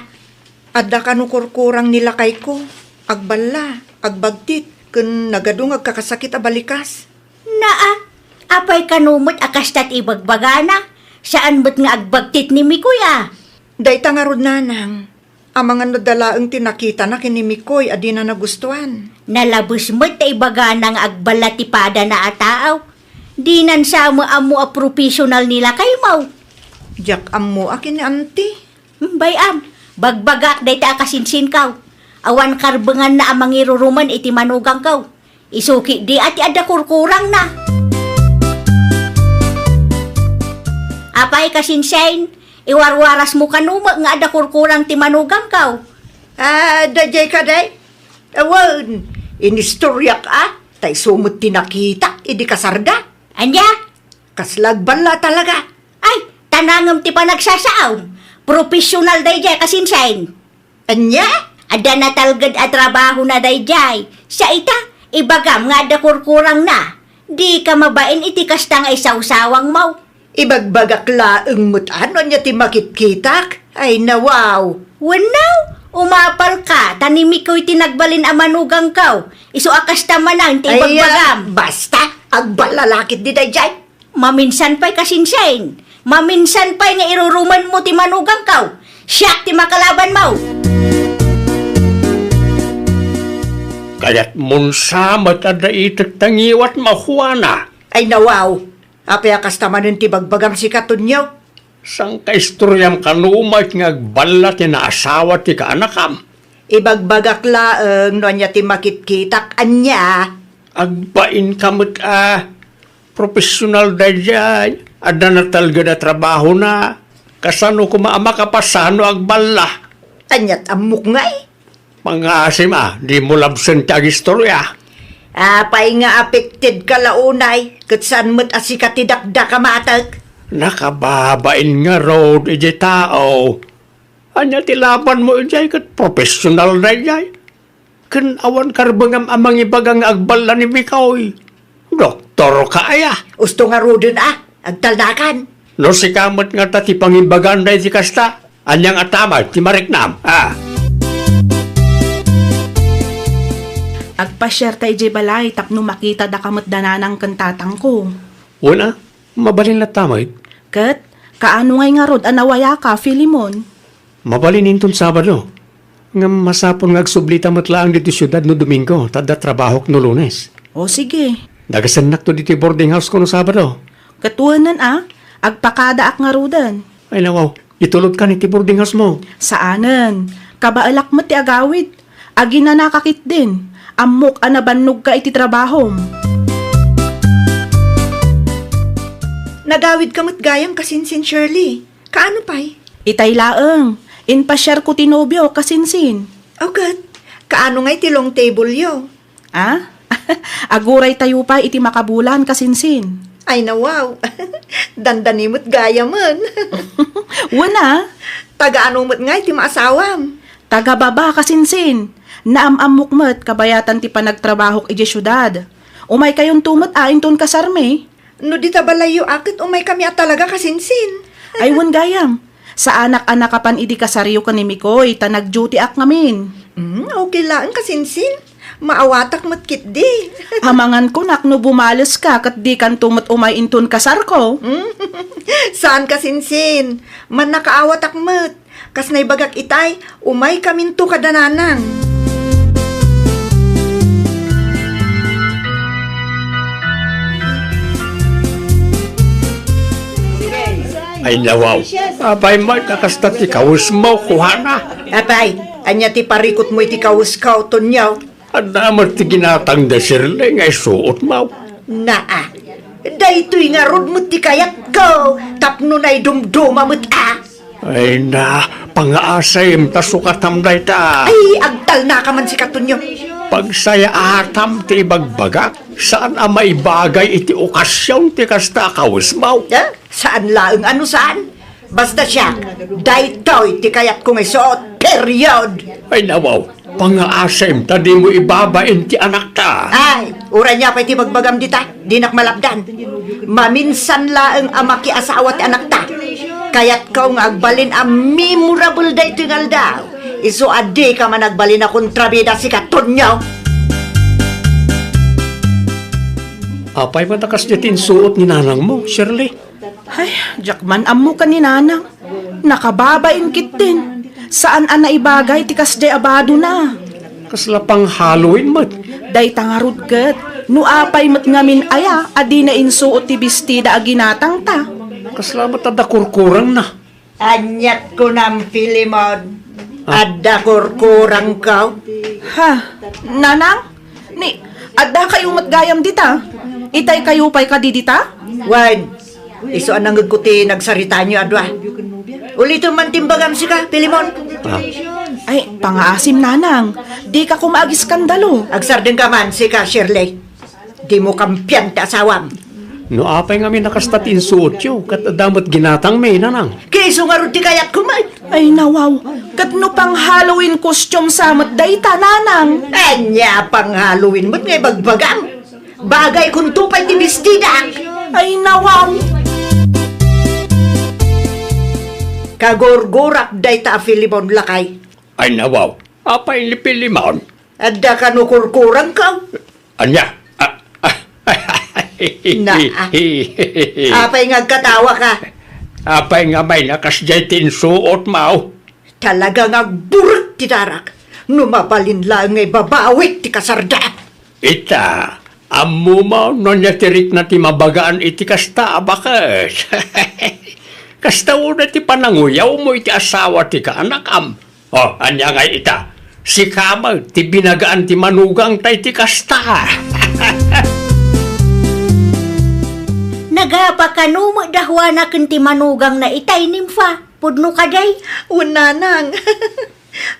Adda kanukurkurang nila kay ko. Agbala, agbagtit, kun nagadung agkakasakit a balikas. Naa, apay kanumot akastat ibagbagana. Saan ba't nga agbagtit ni Mikuya? Dayta nga rod nanang. Ang mga nadalaang tinakita na kinimikoy adi na nagustuhan. Nalabos mo't ta ibagana nga agbalatipada na ataaw. Di nan sa amo a professional nila kay mau. Diyak amo akin ni auntie. Bayam, bagbagak day ta kasinsin kaw. Awan karbengan na amang iruruman iti manugang kaw. Isuki di ati ada kurkurang na. Apay kasinsain, iwarwaras mo kanuma nga ada kurkurang ti manugang kaw. Dajay ka day. Awan, inistoryak tay sumut tinakita, idi kasarda. Anya? Kaslagbala talaga. Ay, tanangam ti panagsasaaw. Profesional dayjay kasinsain. Anya? Ada na talgad at trabaho na dayjay. Sa ita, ibagam nga ada kurkurang na. Di ka mabain iti kastang ay sawsawang mau. Ibagbagak laeng mo't ano niya ti makitkitak? Ay nawaw. Wanaw, umapal ka. Tanimi ko'y tinagbalin ang manugang kaw. Isu akas tamanang ti ibagbagam. Basta, agbalalakit di dayjay. Maminsan pa'y kasinsain. Maminsan pa'y nga iruruman mo ti manugang kaw. Siyak ti makalaban mo. Kaya't munsamat ada itat tangiwat mahuana. Ay nawaw. Apay akas tamanin ti bagbagam si katunyaw. Sang kaistoryam kanumat nga agbala ti naasawa ti kaanakam. Ibagbagak laeng no niya ti makitkitak anya. Agbain kamot profesional dayjay. Ada na talga na trabaho na. Kasano kumaama kapasano agbala. Anyat amok ngay. Pangasim di mo labsan ti agistorya. Apay nga affected ka launay. Katsan mo't asikatidakda ka matag. Nakababain nga road iji tao. Anya tilaban mo ijay kat profesional na ijay. Kan awan karbangam amang ibagang agbala ni Mikoy. Doktor ka aya. Usto nga rodon agtaldakan. No si kamot nga ti pangimbagan na iti kasta. Anyang atamay ti mariknam. Agpa-share tayo jay balay tapno makita da kamot dananang kantatang ko. Una, mabalin na tamay. Kat, kaano ngay nga rod anawaya ka, Filimon? Mabalin inton Sabado. Nga masapon nga agsublita matlaang dito syudad no Domingo. Tada trabahok no Lunes. O sige. Nagasanak to dito boarding house ko no Sabado. Katuanan agpakadaak nga rodan. Ay nawaw, itulog ka ni ti boarding house mo. Saanan? Kabaalak mo ti agawid. Agi na nakakit din. Amok anabannog ka iti trabahom. Nagawid kamot gayam kasinsin Shirley. Kaano pa'y? Itay laeng. Inpa-share ko ti nobyo kasinsin. Agad. Kaano nga'y tilong table yo? Aguray tayo pa iti makabulan kasinsin. Ay nawaw. Dandanimot gayaman. Wana, Taga-ano mo't nga'y ti maasawam. taga-baba kasinsin. Naamamok mo't kabayatan ti panagtrabahok iti syudad. Umay kayon tumot ton kasarme. No di tabalayo akit umay kami at talaga kasinsin. Ay wan gayam. Sa anak-anak kapan idi kasaryo ka ni Mikoy, tanag-duty ak ngamin. Okay lang kasinsin. Maawatak mo't kit di. Hamangan ko nak no bumalos ka kat di kan tumot umay inton kasar ko. Saan kasinsin? Man nakaawatak mo't. Kas naibagak itay, umay kaminto kadananang. Ay nawaw, abay mo kakasta ti kawus mo kuhana. Apay, anya ti parikot mo iti kawuskaw tonyaw. Adamot ti ginatang da sirle nga isuot mo. Naa, daytoy nga rod mo ti kayak ko. Tapno na'y dumduma mo't Ay na, pangaasay ta sukatam day ta. Ay, agtal na ka man si katunyo. Pagsaya atam ti ibagbagak, saan ang maibagay iti okasyon ti kasta kawus mo? Saan laeng ano saan? Basta siya, daytoy ti kayat kong isuot, period. Ay nawaw, pangaasay ta di mo ibabain ti anak ta. Ay, ura niya pa iti magbagam dita, di nakmalabdan. Maminsan laeng amaki asawa ti anak ta. Kayat kau nga agbalin ang memorable day tingal daw. Iso adi ka man agbalin na kontrabida si katunyaw. Apay matakas niya suot ni nanang mo, Shirley. Ay, jakman amo ka ni nanang. Nakababain kit din. Saan ana ibagay ti kasday abado na. Kaslapang Halloween mat. Day tangarod ket. No apay mat ngamin aya, adi na insuot ti bestida aginatang ta. Kaslamat ada kurkurang na. Anyat ko ng Filimon. Adda kurkurang ka. Ha? Nanang? Ni, adda kayong matgayam dita? Itay kayo pa'y kadidita? Wan, iso anang nagkuti nagsarita niyo adwa. Ulito man timbagam si ka, Pilimon. Ay, pangaasim nanang. Di ka kumaagis skandalo. Agsardeng ka man si ka, Shirley. Di mo kampiyan ta asawam. No apay nga mi nakastatin suot yo, kat damot ginatang may nanang. Kaiso nga rin di kayat kumay. Ay, nawaw. Katno pang Halloween costume samot dayta, nanang. Anya pang Halloween mo't ngay bagbagam. Bagay kung tupay di bestida. Ay, nawaw. Kagurgurak day ta Pilimon lakay. Ay nawaw, apay lipilimon. Adda ka no kurkurang ka. Anya? Na, apay nga katawa ka. Apay nga may nakasjay tinsuot mao. Talaga nga buruk ti darak. Numapalin lang ngay babawit ti kasarda. Ita, ammo mo no niya tirik na ti mabagaan iti kasta abakas. Kasta una ti pananguyaw mo iti asawa ti kaanakam. Oh, anya nga ita. Si Kama, ti binagaan ti manugang tay ti kasta. Nagapakanumo dahwa na ti manugang na itay nimfa. Pudno ka day. Unanang.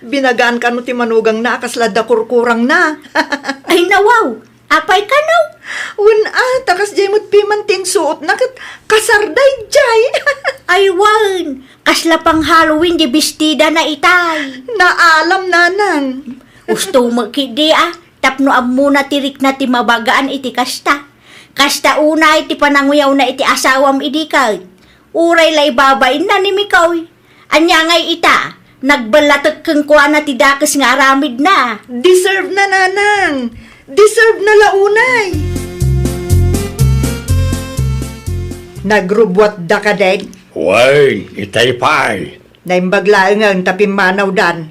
Binagaan ka no ti manugang na kaslada kurkurang na. Ay, nawaw. Apay ka no. Takas jay mo't pimantin suot na kat kasarday jay. Ay, wan. Kasla pang Halloween di bestida na itay. Naalam nanang. Gusto mo kidi tapno ammo na tirik na ti mabagaan iti kasta. Kasta una iti pananguyaw na iti asawam idikay. Uray lay babain na ni Mikaw. Anya ngay ita, nagbalatot keng kuha na ti dakes nga aramid na. Deserve na nanang. Deserve na launay. Nagrubwat da ka din. Way, itay pay. Naimbaglaeng ang tapimanaw dan.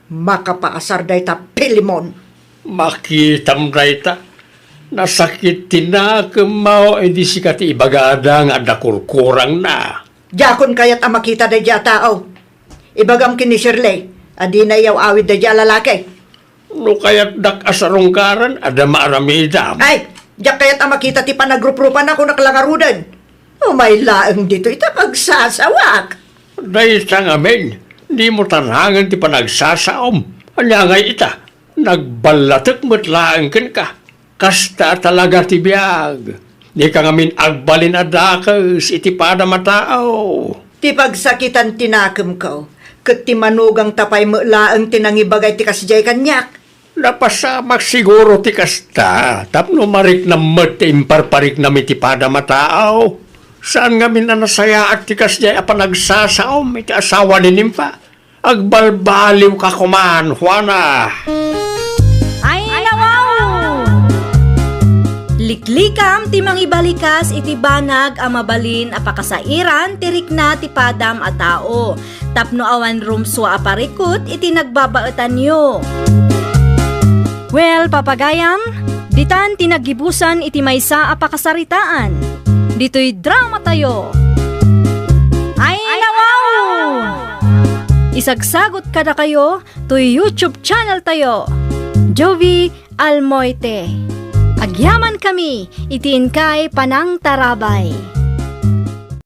Makapaasar day ta Pilimon. Makitam rayta. Nasakit tinakamaw edi sikat ibagada nga dakurkurang na. Jakon kayat ang makita day ja tao. Ibagam kini Shirley. Adi na yaw awid day ja lalaki. No kayat dak asarungkaran ada maaramidam. Ay, jak kayat ang makita ti panagrup-rupan ako naklangarudan. May laeng dito ita pagsasawak. Dahil sa ngamin, di mo tanangan ti panagsasaom. Anya nga ita, nagbalatek mo't laeng ken ka. Kasta talaga ti biyag. Di ka ngamin agbalin adakas iti pada matao. Ti pagsakitan tinakam ko. Kat ti manugang tapay mo laeng tinangibagay ti kasjay kanyak. Napasamak siguro ti kasta. Tapno marik na mat imparparik na iti pada matao. Saan nga minanasaya at tikas niya panagsasaom iti asawa ni Nimfa? Agbalbaliw ka kuman, Juana. Ay, nawaw! Liklikam ti mangibalikas iti banag a mabalin a pakasairan tirik na ti padam a tao. Tapno awan rumso a parikot iti nagbabaetan nyo. Well, papagayam, ditan tinagibusan iti maysa a pakasaritaan. Dito'y drama tayo. Ay, nawaw! Isagsagot kada kayo to YouTube channel tayo. Jovi Almoite. Agyaman kami, itiin kay Panang Tarabay.